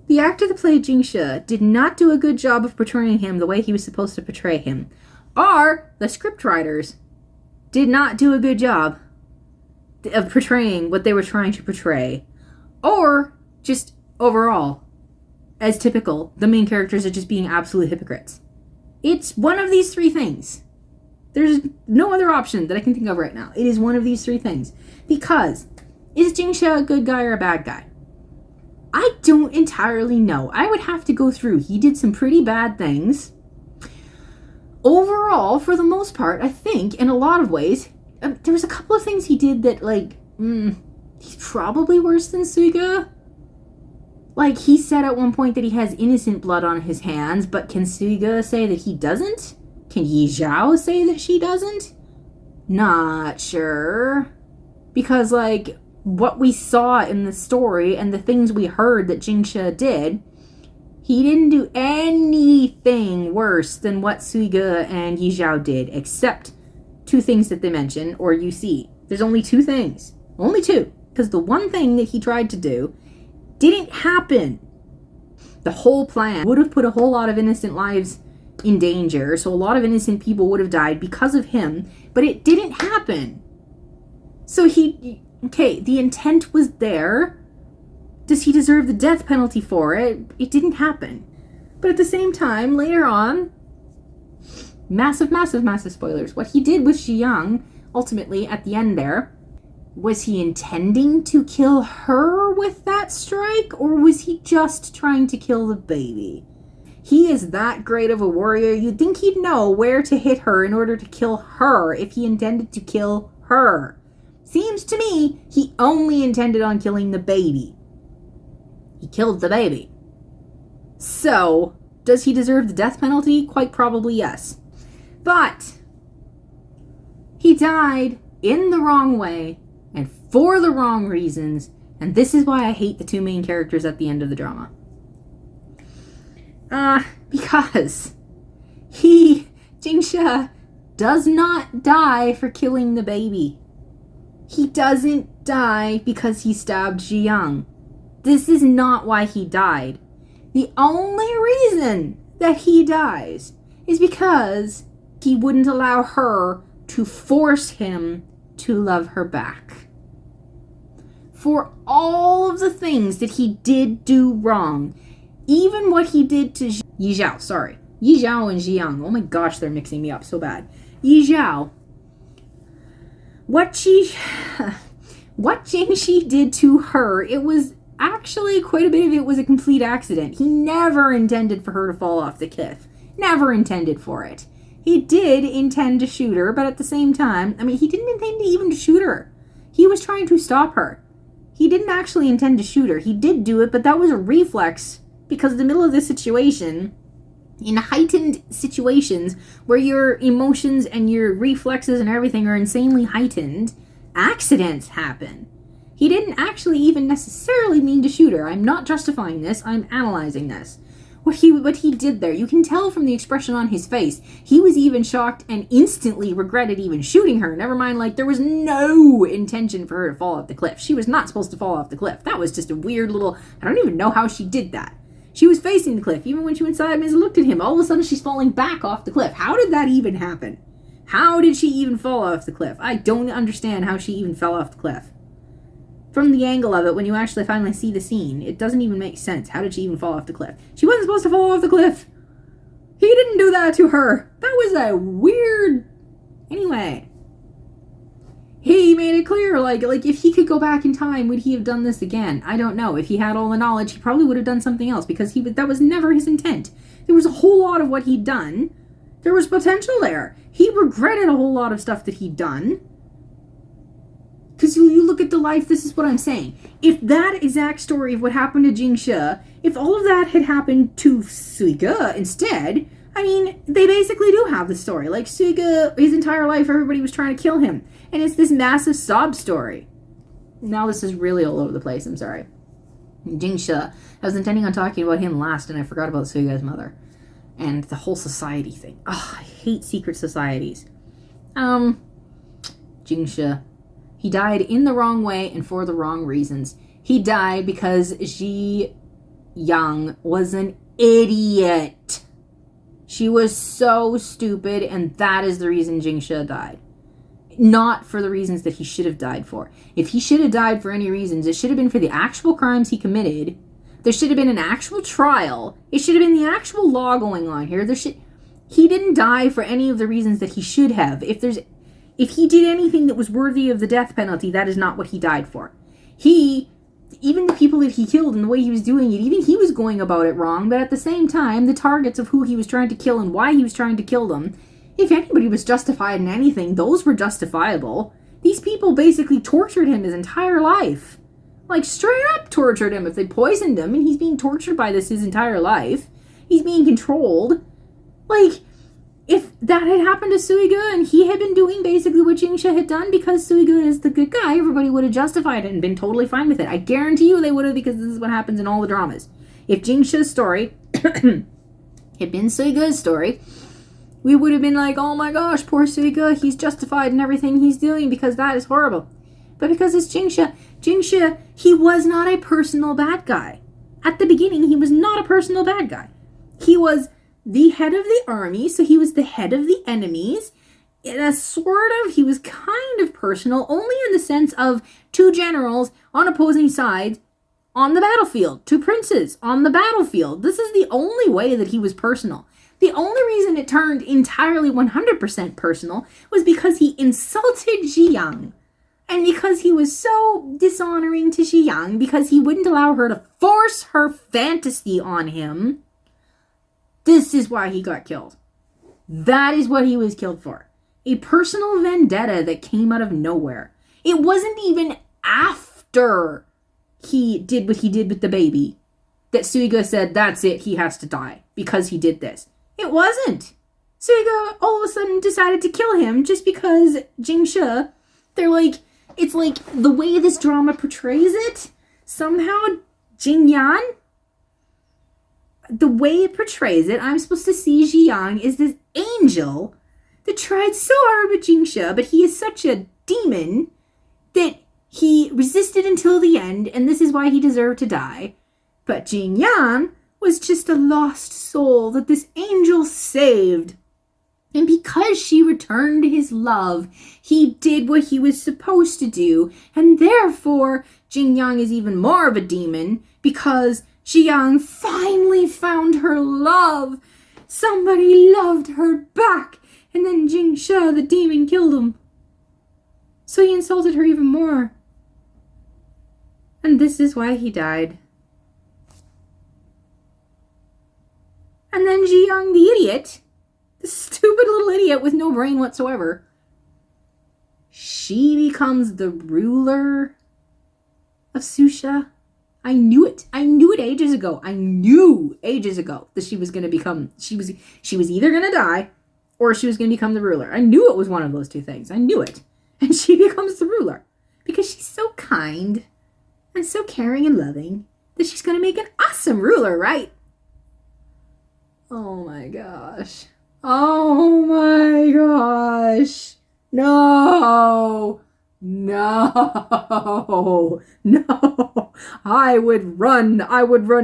The actor that played Jing Shi did not do a good job of portraying him the way he was supposed to portray him. Or the scriptwriters did not do a good job of portraying what they were trying to portray. Or just overall, as typical, the main characters are just being absolute hypocrites. It's one of these three things. There's no other option that I can think of right now. It is one of these three things. Because, is Jing Shi a good guy or a bad guy? I don't entirely know. I would have to go through. He did some pretty bad things. Overall, for the most part, I think, in a lot of ways, there was a couple of things he did that, he's probably worse than Sui Ge. Like, he said at one point that he has innocent blood on his hands, but can Sui Ge say that he doesn't? Can Yi Xiao say that she doesn't? Not sure. Because, what we saw in the story and the things we heard that Jing Shi did, he didn't do anything worse than what Sui Ge and Yi Xiao did, except two things that they mention, or you see. There's only two things. Only two. Because the one thing that he tried to do didn't happen. The whole plan would have put a whole lot of innocent lives in danger, so a lot of innocent people would have died because of him, but it didn't happen. So the intent was there. Does he deserve the death penalty for it? It didn't happen. But at the same time, later on, massive spoilers. What he did with Xiang, ultimately, at the end there, was he intending to kill her with that strike, or was he just trying to kill the baby? He is that great of a warrior, you'd think he'd know where to hit her in order to kill her if he intended to kill her. Seems to me he only intended on killing the baby. He killed the baby. So, does he deserve the death penalty? Quite probably yes. But he died in the wrong way and for the wrong reasons, and this is why I hate the two main characters at the end of the drama. Because Jing Shi, does not die for killing the baby. He doesn't die because he stabbed Xiang. This is not why he died. The only reason that he dies is because he wouldn't allow her to force him to love her back. For all of the things that he did do wrong, even what he did to Yi Xiao and Xiang. Oh my gosh, they're mixing me up so bad. Yi Xiao. What Jing Shi did to her, it was actually quite a bit of it was a complete accident. He never intended for her to fall off the cliff. Never intended for it. He did intend to shoot her, but at the same time, he didn't intend to even shoot her. He was trying to stop her. He didn't actually intend to shoot her. He did do it, but that was a reflex. Because in the middle of this situation, in heightened situations where your emotions and your reflexes and everything are insanely heightened, accidents happen. He didn't actually even necessarily mean to shoot her. I'm not justifying this. I'm analyzing this. What he did there, you can tell from the expression on his face. He was even shocked and instantly regretted even shooting her. Never mind, there was no intention for her to fall off the cliff. She was not supposed to fall off the cliff. That was just a weird little... I don't even know how she did that. She was facing the cliff. Even when she went sideways and looked at him, all of a sudden she's falling back off the cliff. How did that even happen? How did she even fall off the cliff? I don't understand how she even fell off the cliff. From the angle of it, when you actually finally see the scene, it doesn't even make sense. How did she even fall off the cliff? She wasn't supposed to fall off the cliff. He didn't do that to her. That was a weird... Anyway. He made it clear, if he could go back in time, would he have done this again? I don't know. If he had all the knowledge, he probably would have done something else, because that was never his intent. There was a whole lot of what he'd done. There was potential there. He regretted a whole lot of stuff that he'd done. Because you look at the life, this is what I'm saying. If that exact story of what happened to Jing Shi, if all of that had happened to Sui Ge instead, they basically do have the story. Sui Ge, his entire life, everybody was trying to kill him. And it's this massive sob story. Now this is really all over the place, I'm sorry. Jing Shi, I was intending on talking about him last, and I forgot about Sui Ge's mother. And the whole society thing. Oh, I hate secret societies. Jing Shi. He died in the wrong way and for the wrong reasons. He died because Yi Yang was an idiot. She was so stupid, and that is the reason Jing Shi died. Not for the reasons that he should have died for. If he should have died for any reasons, it should have been for the actual crimes he committed. There should have been an actual trial. It should have been the actual law going on here. He didn't die for any of the reasons that he should have. If he did anything that was worthy of the death penalty, that is not what he died for. Even the people that he killed and the way he was doing it, even he was going about it wrong, but at the same time, the targets of who he was trying to kill and why he was trying to kill them, if anybody was justified in anything, those were justifiable. These people basically tortured him his entire life. Like, straight up tortured him. If they poisoned him, and he's being tortured by this his entire life, he's being controlled. Like, if that had happened to Sui Ge and he had been doing basically what Jing Shi had done, because Sui Ge is the good guy, everybody would have justified it and been totally fine with it. I guarantee you they would have, because this is what happens in all the dramas. If Jing Shi's story had been Sui Ge's story, we would have been like, oh my gosh, poor Sui Ge, he's justified in everything he's doing because that is horrible. But because it's Jing Shi, he was not a personal bad guy. At the beginning, he was not a personal bad guy. He was the head of the army, so he was the head of the enemies. He was kind of personal, only in the sense of two generals on opposing sides on the battlefield, two princes on the battlefield. This is the only way that he was personal. The only reason it turned entirely 100% personal was because he insulted Ziyang. And because he was so dishonoring to Ziyang, because he wouldn't allow her to force her fantasy on him, this is why he got killed. That is what he was killed for. A personal vendetta that came out of nowhere. It wasn't even after he did what he did with the baby that Sui Ge said, that's it, he has to die because he did this. It wasn't. Sui Ge all of a sudden decided to kill him just because Jing Shi, it's like the way this drama portrays it, somehow Jing Yan, the way it portrays it, I'm supposed to see Ziyang is this angel that tried so hard with Jing Shi, but he is such a demon that he resisted until the end, and this is why he deserved to die. But Jing Yan was just a lost soul that this angel saved. And because she returned his love, he did what he was supposed to do, and therefore Jing Yang is even more of a demon because Ziyang finally found her love. Somebody loved her back, and then Jing Shi, the demon, killed him. So he insulted her even more. And this is why he died. And then Ziyang, the idiot, the stupid little idiot with no brain whatsoever, she becomes the ruler of Susha. I knew it. I knew it ages ago. I knew ages ago that she was going to become, she was either going to die or she was going to become the ruler. I knew it was one of those two things. I knew it. And she becomes the ruler because she's so kind and so caring and loving that she's going to make an awesome ruler, right? Oh my gosh. Oh my gosh. No. No. No. I would run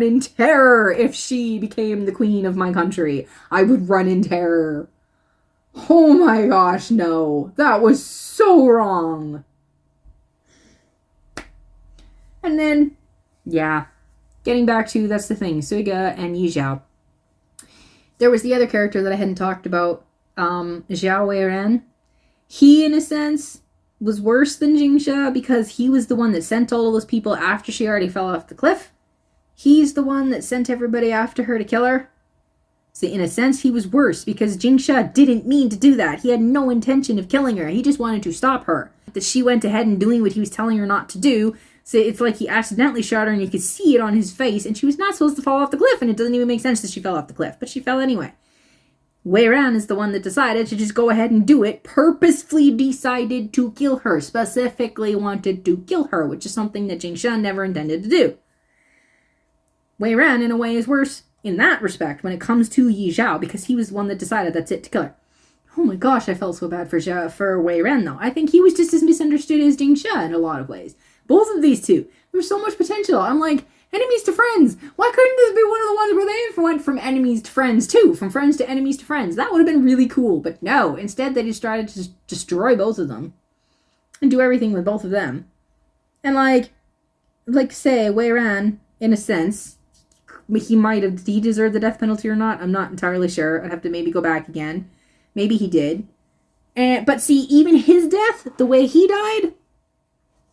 in terror if she became the queen of my country. I would run in terror. Oh my gosh, no. That was so wrong. And then, yeah, getting back to, that's the thing, Sui Ge and Yi Xiao. There was the other character that I hadn't talked about, Zhao Weiren. He, in a sense, was worse than Jing Shi because he was the one that sent all of those people after she already fell off the cliff. He's the one that sent everybody after her to kill her. So in a sense, he was worse because Jing Shi didn't mean to do that. He had no intention of killing her. He just wanted to stop her. That she went ahead and doing what he was telling her not to do. So it's like he accidentally shot her and you could see it on his face, and she was not supposed to fall off the cliff, and it doesn't even make sense that she fell off the cliff, but she fell anyway. Wei Ran is the one that decided to just go ahead and do it, purposefully decided to kill her, specifically wanted to kill her, which is something that Jing Shi never intended to do. Wei Ran, in a way, is worse in that respect when it comes to Yi Xiao, because he was the one that decided that's it to kill her. Oh my gosh, I felt so bad for Wei Ran, though. I think he was just as misunderstood as Jing Shi in a lot of ways. Both of these two. There was so much potential. I'm like, Enemies to friends. Why couldn't this be one of the ones where they went from enemies to friends too? From friends to enemies to friends. That would have been really cool. But no, instead they just tried to destroy both of them. And do everything with both of them. And say, Wei Ran, in a sense, did he deserve the death penalty or not? I'm not entirely sure. I'd have to maybe go back again. Maybe he did. But see, even his death, the way he died,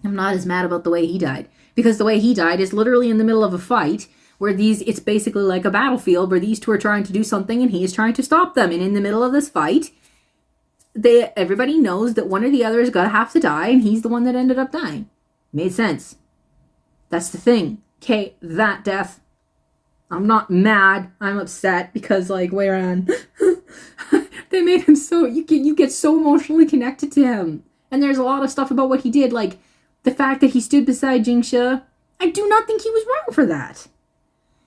I'm not as mad about the way he died. Because the way he died is literally in the middle of a fight where it's basically like a battlefield where these two are trying to do something and he is trying to stop them. And in the middle of this fight, everybody knows that one or the other is going to have to die and he's the one that ended up dying. Made sense. That's the thing. Okay, that death. I'm not mad. I'm upset because Wei Ran, they made him so, you get so emotionally connected to him. And there's a lot of stuff about what he did, the fact that he stood beside Jing Shi. I do not think he was wrong for that.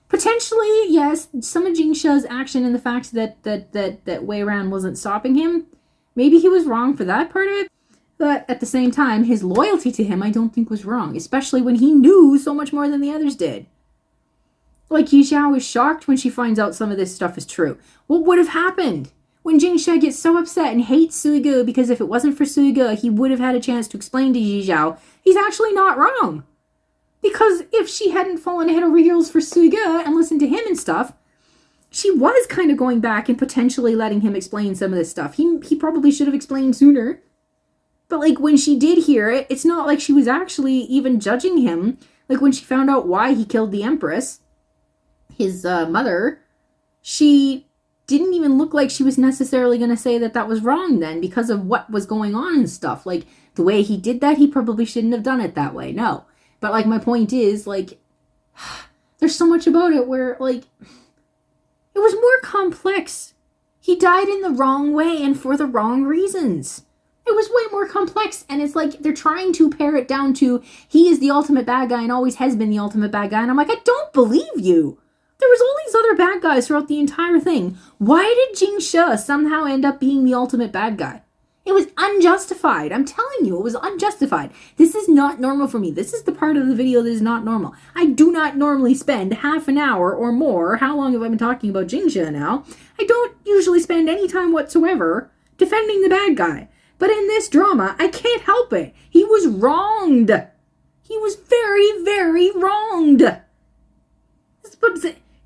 Potentially, yes, some of Jing Shi's action and the fact that Wei Ran wasn't stopping him, maybe he was wrong for that part of it. But at the same time, his loyalty to him I don't think was wrong, especially when he knew so much more than the others did. Yi Xiao is shocked when she finds out some of this stuff is true. What would have happened when Jing Shi gets so upset and hates Sui Ge because if it wasn't for Sui Ge, he would have had a chance to explain to Yi Xiao he's actually not wrong. Because if she hadn't fallen head over heels for Sui Ge and listened to him and stuff, she was kind of going back and potentially letting him explain some of this stuff. He probably should have explained sooner. But when she did hear it, it's not like she was actually even judging him. When she found out why he killed the Empress, his mother, she didn't even look like she was necessarily going to say that was wrong then because of what was going on and stuff. The way he did that, he probably shouldn't have done it that way. No. But my point is, there's so much about it where, it was more complex. He died in the wrong way and for the wrong reasons. It was way more complex, and it's they're trying to pare it down to he is the ultimate bad guy and always has been the ultimate bad guy. And I'm I don't believe you. There was all these other bad guys throughout the entire thing. Why did Jing Shi somehow end up being the ultimate bad guy? It was unjustified. I'm telling you, it was unjustified. This is not normal for me. This is the part of the video that is not normal. I do not normally spend half an hour or more. How long have I been talking about Jing Shi now? I don't usually spend any time whatsoever defending the bad guy. But in this drama, I can't help it. He was wronged. He was very, very wronged.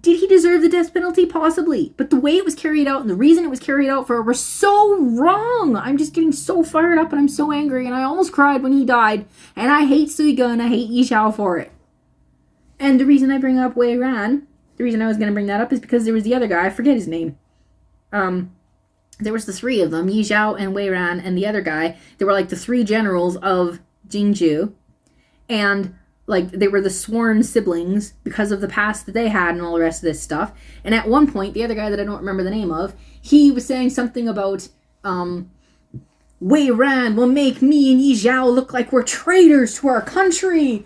Did he deserve the death penalty? Possibly. But the way it was carried out and the reason it was carried out for was so wrong. I'm just getting so fired up and I'm so angry and I almost cried when he died. And I hate Sui Ge and I hate Yi Xiao for it. And the reason I bring up Wei Ran, the reason I was going to bring that up is because there was the other guy. I forget his name. There was the three of them, Yi Xiao and Wei Ran and the other guy. They were the three generals of Jingju. And they were the sworn siblings because of the past that they had and all the rest of this stuff. And at one point, the other guy that I don't remember the name of, he was saying something about Wei Ran will make me and Yi Xiao look like we're traitors to our country.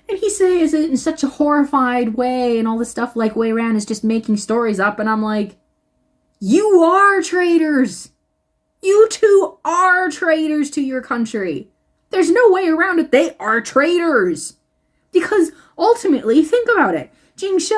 And he says it in such a horrified way and all this stuff Wei Ran is just making stories up. And I'm you are traitors. You two are traitors to your country. There's no way around it. They are traitors. Because ultimately, think about it. Jing Shi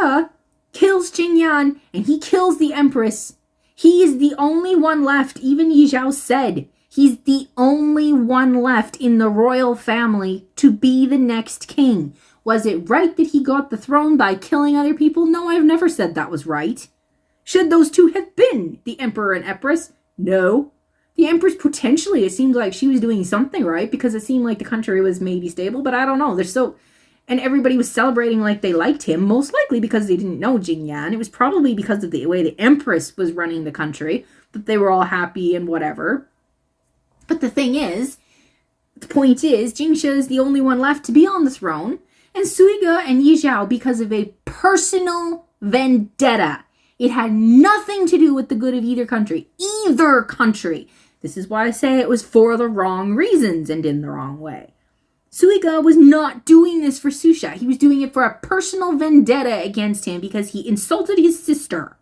kills Jing Yan and he kills the Empress. He is the only one left, even Yi Xiao said. He's the only one left in the royal family to be the next king. Was it right that he got the throne by killing other people? No, I've never said that was right. Should those two have been the Emperor and Empress? No. The Empress potentially, it seemed like she was doing something right because it seemed like the country was maybe stable, but I don't know. And everybody was celebrating like they liked him, most likely because they didn't know Jing Yan. It was probably because of the way the Empress was running the country that they were all happy and whatever. But the point is, Jing Shi is the only one left to be on the throne, and Sui Ge and Yi Xiao because of a personal vendetta. It had nothing to do with the good of either country. Either country. This is why I say it was for the wrong reasons and in the wrong way. Sui Ge was not doing this for Su Sha. He was doing it for a personal vendetta against him because he insulted his sister.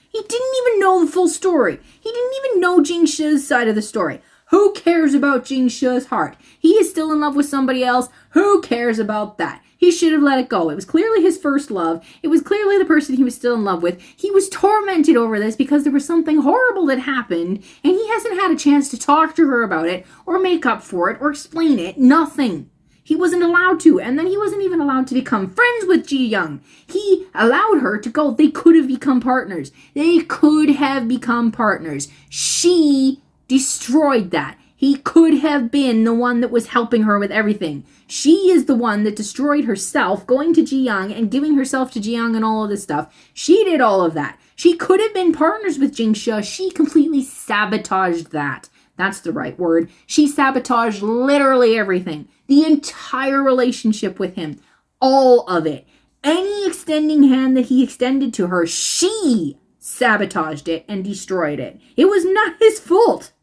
He didn't even know the full story. He didn't even know Jing Shi's side of the story. Who cares about Jing Shi's heart? He is still in love with somebody else. Who cares about that? He should have let it go. It was clearly his first love. It was clearly the person he was still in love with. He was tormented over this because there was something horrible that happened, and he hasn't had a chance to talk to her about it, or make up for it, or explain it. Nothing. He wasn't allowed to, and then he wasn't even allowed to become friends with Ji Young. He allowed her to go. They could have become partners. They could have become partners. She destroyed that. He could have been the one that was helping her with everything. She is the one that destroyed herself, going to Ji Young and giving herself to Ji Young and all of this stuff. She did all of that. She could have been partners with Jing Shi. She completely sabotaged that. That's the right word. She sabotaged literally everything. The entire relationship with him. All of it. Any extending hand that he extended to her, she sabotaged it and destroyed it. It was not his fault.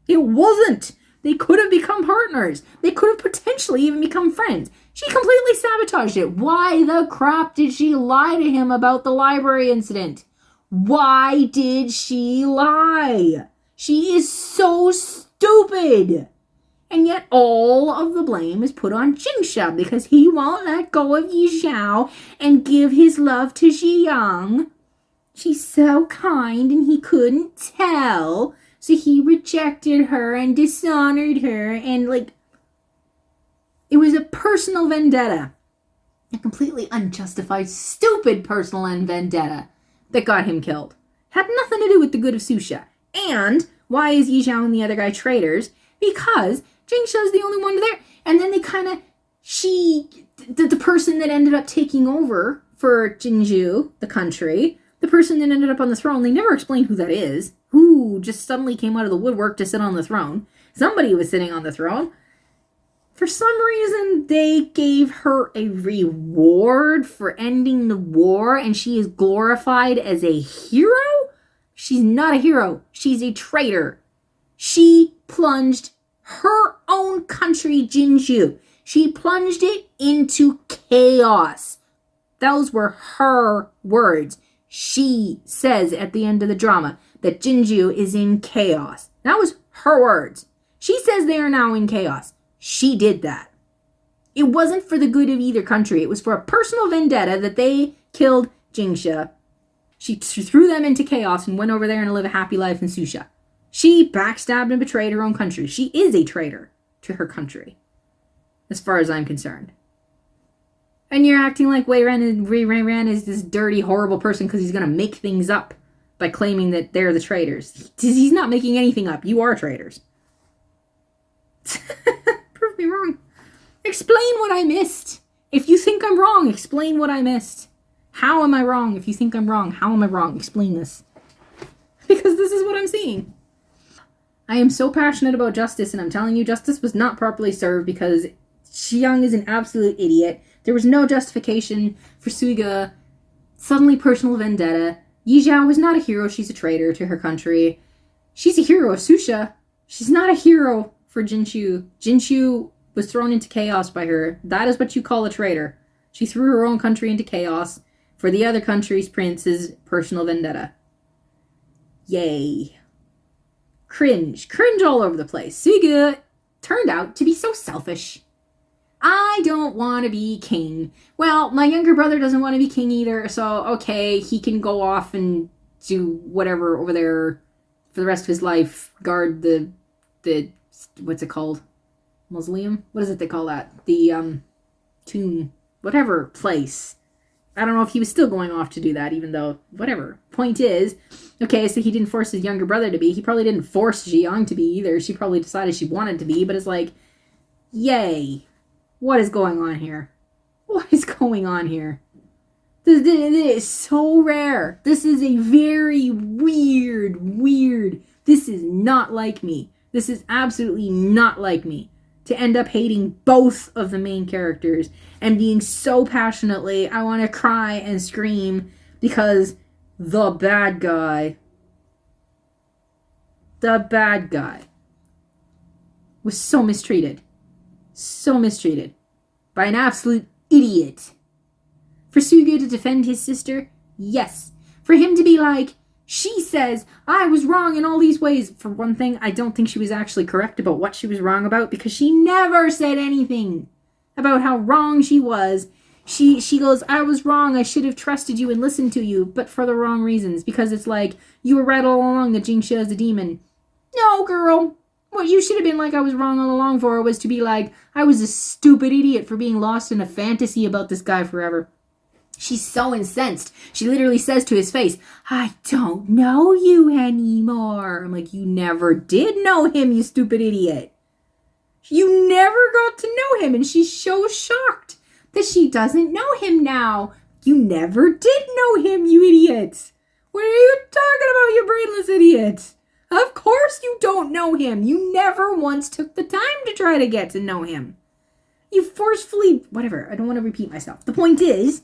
It wasn't. They could have become partners. They could have potentially even become friends. She completely sabotaged it. Why the crap did she lie to him about the library incident? Why did she lie? She is so stupid. And yet all of the blame is put on Jing Shi because he won't let go of Yi Xiao and give his love to Ji Young. She's so kind and he couldn't tell. So he rejected her and dishonored her, and it was a personal vendetta. A completely unjustified, stupid personal vendetta that got him killed. Had nothing to do with the good of Susha. And why is Yi Xiao and the other guy traitors? Because Jing Shi is the only one there. And then they the person that ended up taking over for Jinju, the country, the person that ended up on the throne, they never explained who that is. Who just suddenly came out of the woodwork to sit on the throne. Somebody was sitting on the throne. For some reason, they gave her a reward for ending the war, and she is glorified as a hero? She's not a hero. She's a traitor. She plunged her own country, Jinju. She plunged it into chaos. Those were her words. She says at the end of the drama that Jinju is in chaos. That was her words. She says they are now in chaos. She did that. It wasn't for the good of either country. It was for a personal vendetta that they killed Jing Shi. She threw them into chaos and went over there and lived a happy life in Susha. She backstabbed and betrayed her own country. She is a traitor to her country, as far as I'm concerned. And you're acting like Wei Ran is this dirty, horrible person because he's going to make things up by claiming that they're the traitors. He's not making anything up. You are traitors. Prove me wrong. Explain what I missed. If you think I'm wrong, explain what I missed. How am I wrong? If you think I'm wrong, how am I wrong? Explain this. Because this is what I'm seeing. I am so passionate about justice, and I'm telling you, justice was not properly served because Ji Young is an absolute idiot. There was no justification for Sui Ge. Suddenly personal vendetta. Yi Xiao was not a hero. She's a traitor to her country. She's a hero of Susha. She's not a hero for Jinshu. Jinshu was thrown into chaos by her. That is what you call a traitor. She threw her own country into chaos for the other country's prince's personal vendetta. Yay. Cringe. Cringe all over the place. Sui Ge turned out to be so selfish. I don't want to be king. Well, my younger brother doesn't want to be king either, so okay, he can go off and do whatever over there for the rest of his life. Guard the what's it called? Mausoleum? What is it they call that? The tomb, whatever place. I don't know if he was still going off to do that, even though, whatever. Point is, okay, so he didn't force his younger brother to be. He probably didn't force Ji Young to be either. She probably decided she wanted to be, but it's like, yay. What is going on here? What is going on here? This is so rare. This is a very weird. This is not like me. This is absolutely not like me. To end up hating both of the main characters and being so passionately, I want to cry and scream because the bad guy was so mistreated. So mistreated. By an absolute idiot. For Sui Ge to defend his sister? Yes. For him to be like, she says, I was wrong in all these ways. For one thing, I don't think she was actually correct about what she was wrong about because she never said anything about how wrong she was. She goes, I was wrong, I should have trusted you and listened to you, but for the wrong reasons, because it's like, you were right all along that Jing Shi is a demon. No, girl. What you should have been like I was wrong all along for was to be like, I was a stupid idiot for being lost in a fantasy about this guy forever. She's so incensed. She literally says to his face, I don't know you anymore. I'm like, you never did know him, you stupid idiot. You never got to know him, and she's so shocked that she doesn't know him now. You never did know him, you idiot. What are you talking about, you brainless idiot? Of course you don't know him. You never once took the time to try to get to know him. You forcefully... Whatever, I don't want to repeat myself. The point is,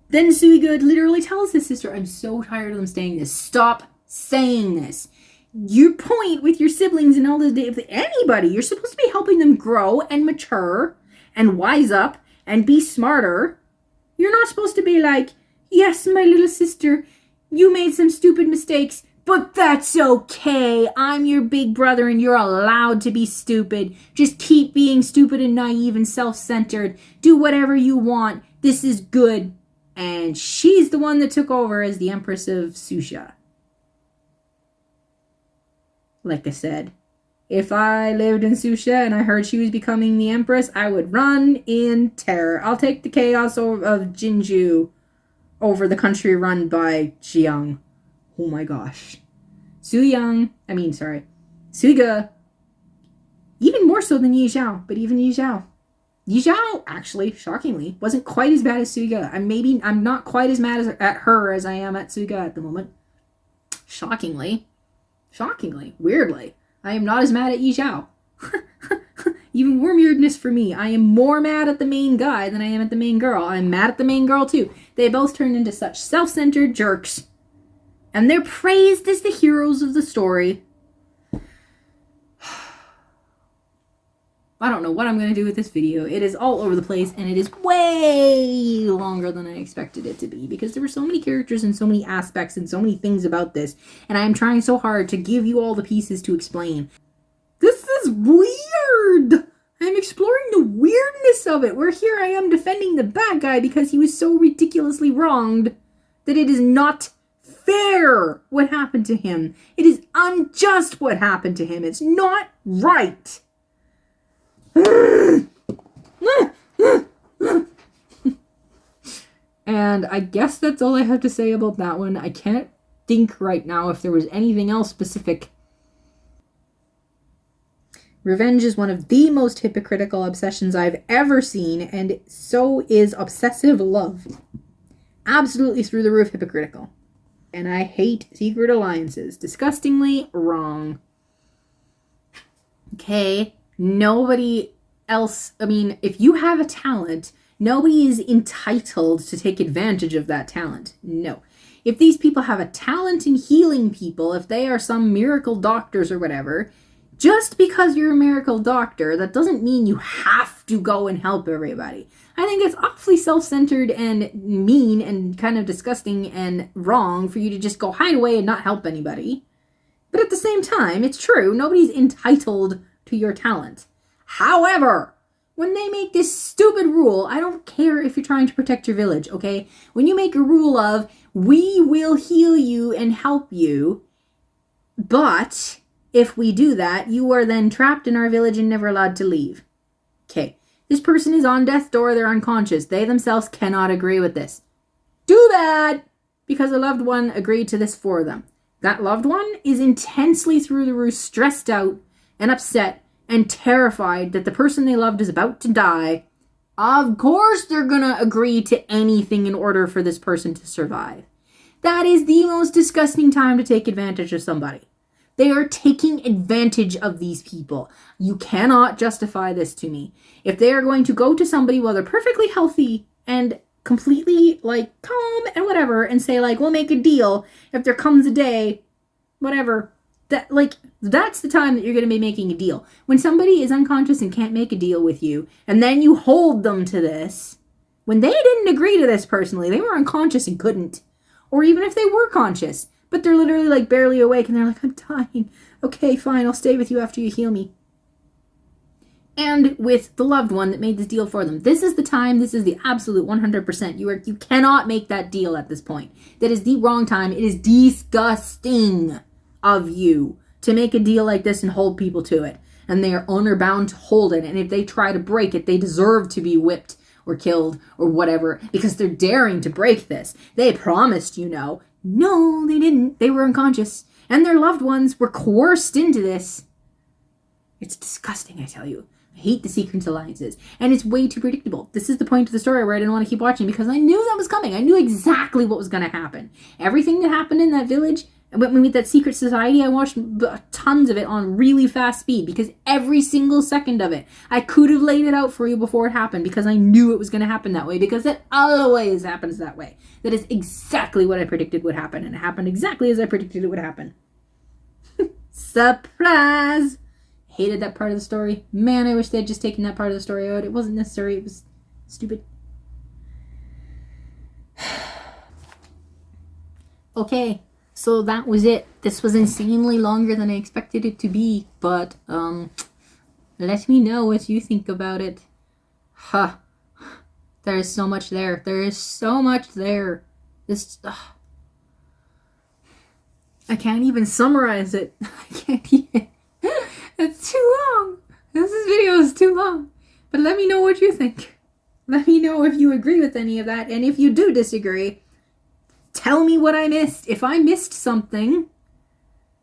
then Sui Ge literally tells his sister, I'm so tired of them saying this. Stop saying this. Your point with your siblings and all this, anybody, you're supposed to be helping them grow and mature and wise up and be smarter. You're not supposed to be like, yes, my little sister, you made some stupid mistakes, but that's okay. I'm your big brother and you're allowed to be stupid. Just keep being stupid and naive and self-centered. Do whatever you want. This is good. And she's the one that took over as the Empress of Susha. Like I said, if I lived in Susha and I heard she was becoming the Empress, I would run in terror. I'll take the chaos of Jinju over the country run by Jiang. Oh my gosh. Sui Ge, even more so than Yi Xiao, but even Yi Xiao. Yi Xiao, actually, shockingly, wasn't quite as bad as Sui Ge. I'm not quite as mad at her as I am at Sui Ge at the moment. Shockingly, weirdly, I am not as mad at Yi Xiao. Even more weirdness for me. I am more mad at the main guy than I am at the main girl. I'm mad at the main girl too. They both turned into such self-centered jerks. And they're praised as the heroes of the story. I don't know what I'm going to do with this video. It is all over the place, and it is way longer than I expected it to be, because there were so many characters and so many aspects and so many things about this, and I am trying so hard to give you all the pieces to explain. This is weird! I'm exploring the weirdness of it, where here I am defending the bad guy because he was so ridiculously wronged that it is not fair what happened to him. It is unjust what happened to him. It's not right. And I guess that's all I have to say about that one. I can't think right now if there was anything else specific. Revenge is one of the most hypocritical obsessions I've ever seen, and so is obsessive love. Absolutely through the roof hypocritical. And I hate secret alliances. Disgustingly wrong. Okay, nobody else, if you have a talent, nobody is entitled to take advantage of that talent. No. If these people have a talent in healing people, if they are some miracle doctors or whatever, just because you're a miracle doctor, that doesn't mean you have to go and help everybody. I think it's awfully self-centered and mean and kind of disgusting and wrong for you to just go hide away and not help anybody. But at the same time, it's true, nobody's entitled to your talent. However, when they make this stupid rule, I don't care if you're trying to protect your village, okay? When you make a rule of, we will heal you and help you, but if we do that, you are then trapped in our village and never allowed to leave. Okay, this person is on death's door, they're unconscious. They themselves cannot agree with this. Too bad! Because a loved one agreed to this for them. That loved one is intensely through the roof, stressed out and upset and terrified that the person they loved is about to die. Of course they're gonna agree to anything in order for this person to survive. That is the most disgusting time to take advantage of somebody. They are taking advantage of these people. You cannot justify this to me. If they are going to go to somebody while they're perfectly healthy and completely calm and whatever and say we'll make a deal if there comes a day, whatever, that's the time that you're going to be making a deal. When somebody is unconscious and can't make a deal with you, and then you hold them to this, when they didn't agree to this personally, they were unconscious and couldn't. Or even if they were conscious, but they're literally barely awake and they're I'm dying. Okay, fine, I'll stay with you after you heal me. and with the loved one that made this deal for them. This is the time. This is the absolute 100%. You cannot make that deal at this point. That is the wrong time. It is disgusting of you to make a deal like this and hold people to it. And they are honor bound to hold it. And if they try to break it, they deserve to be whipped or killed or whatever because they're daring to break this. They promised, you know. No, they didn't. They were unconscious. And their loved ones were coerced into this. It's disgusting, I tell you. I hate the secret alliances. And it's way too predictable. This is the point of the story where I didn't want to keep watching because I knew that was coming. I knew exactly what was going to happen. Everything that happened in that village, when we met that secret society, I watched tons of it on really fast speed because every single second of it, I could have laid it out for you before it happened because I knew it was going to happen that way because it always happens that way. That is exactly what I predicted would happen, and it happened exactly as I predicted it would happen. Surprise! Hated that part of the story. Man, I wish they'd just taken that part of the story out. It wasn't necessary. It was stupid. Okay, so that was it. This was insanely longer than I expected it to be, but let me know what you think about it. Huh. There is so much there. There is so much there. This I can't even summarize it. I can't even. It's too long. This video is too long. But let me know what you think. Let me know if you agree with any of that. And if you do disagree, tell me what I missed. If I missed something,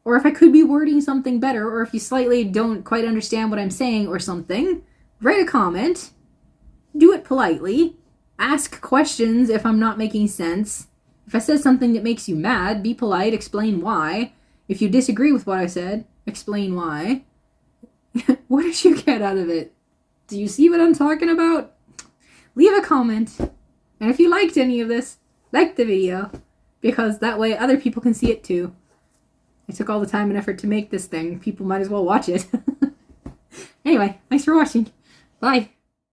or if I could be wording something better, or if you slightly don't quite understand what I'm saying or something, write a comment. Do it politely. Ask questions if I'm not making sense. If I said something that makes you mad, be polite. Explain why. If you disagree with what I said, explain why. What did you get out of it? Do you see what I'm talking about? Leave a comment. And if you liked any of this, like the video. Because that way other people can see it too. I took all the time and effort to make this thing. People might as well watch it. Anyway, thanks for watching. Bye.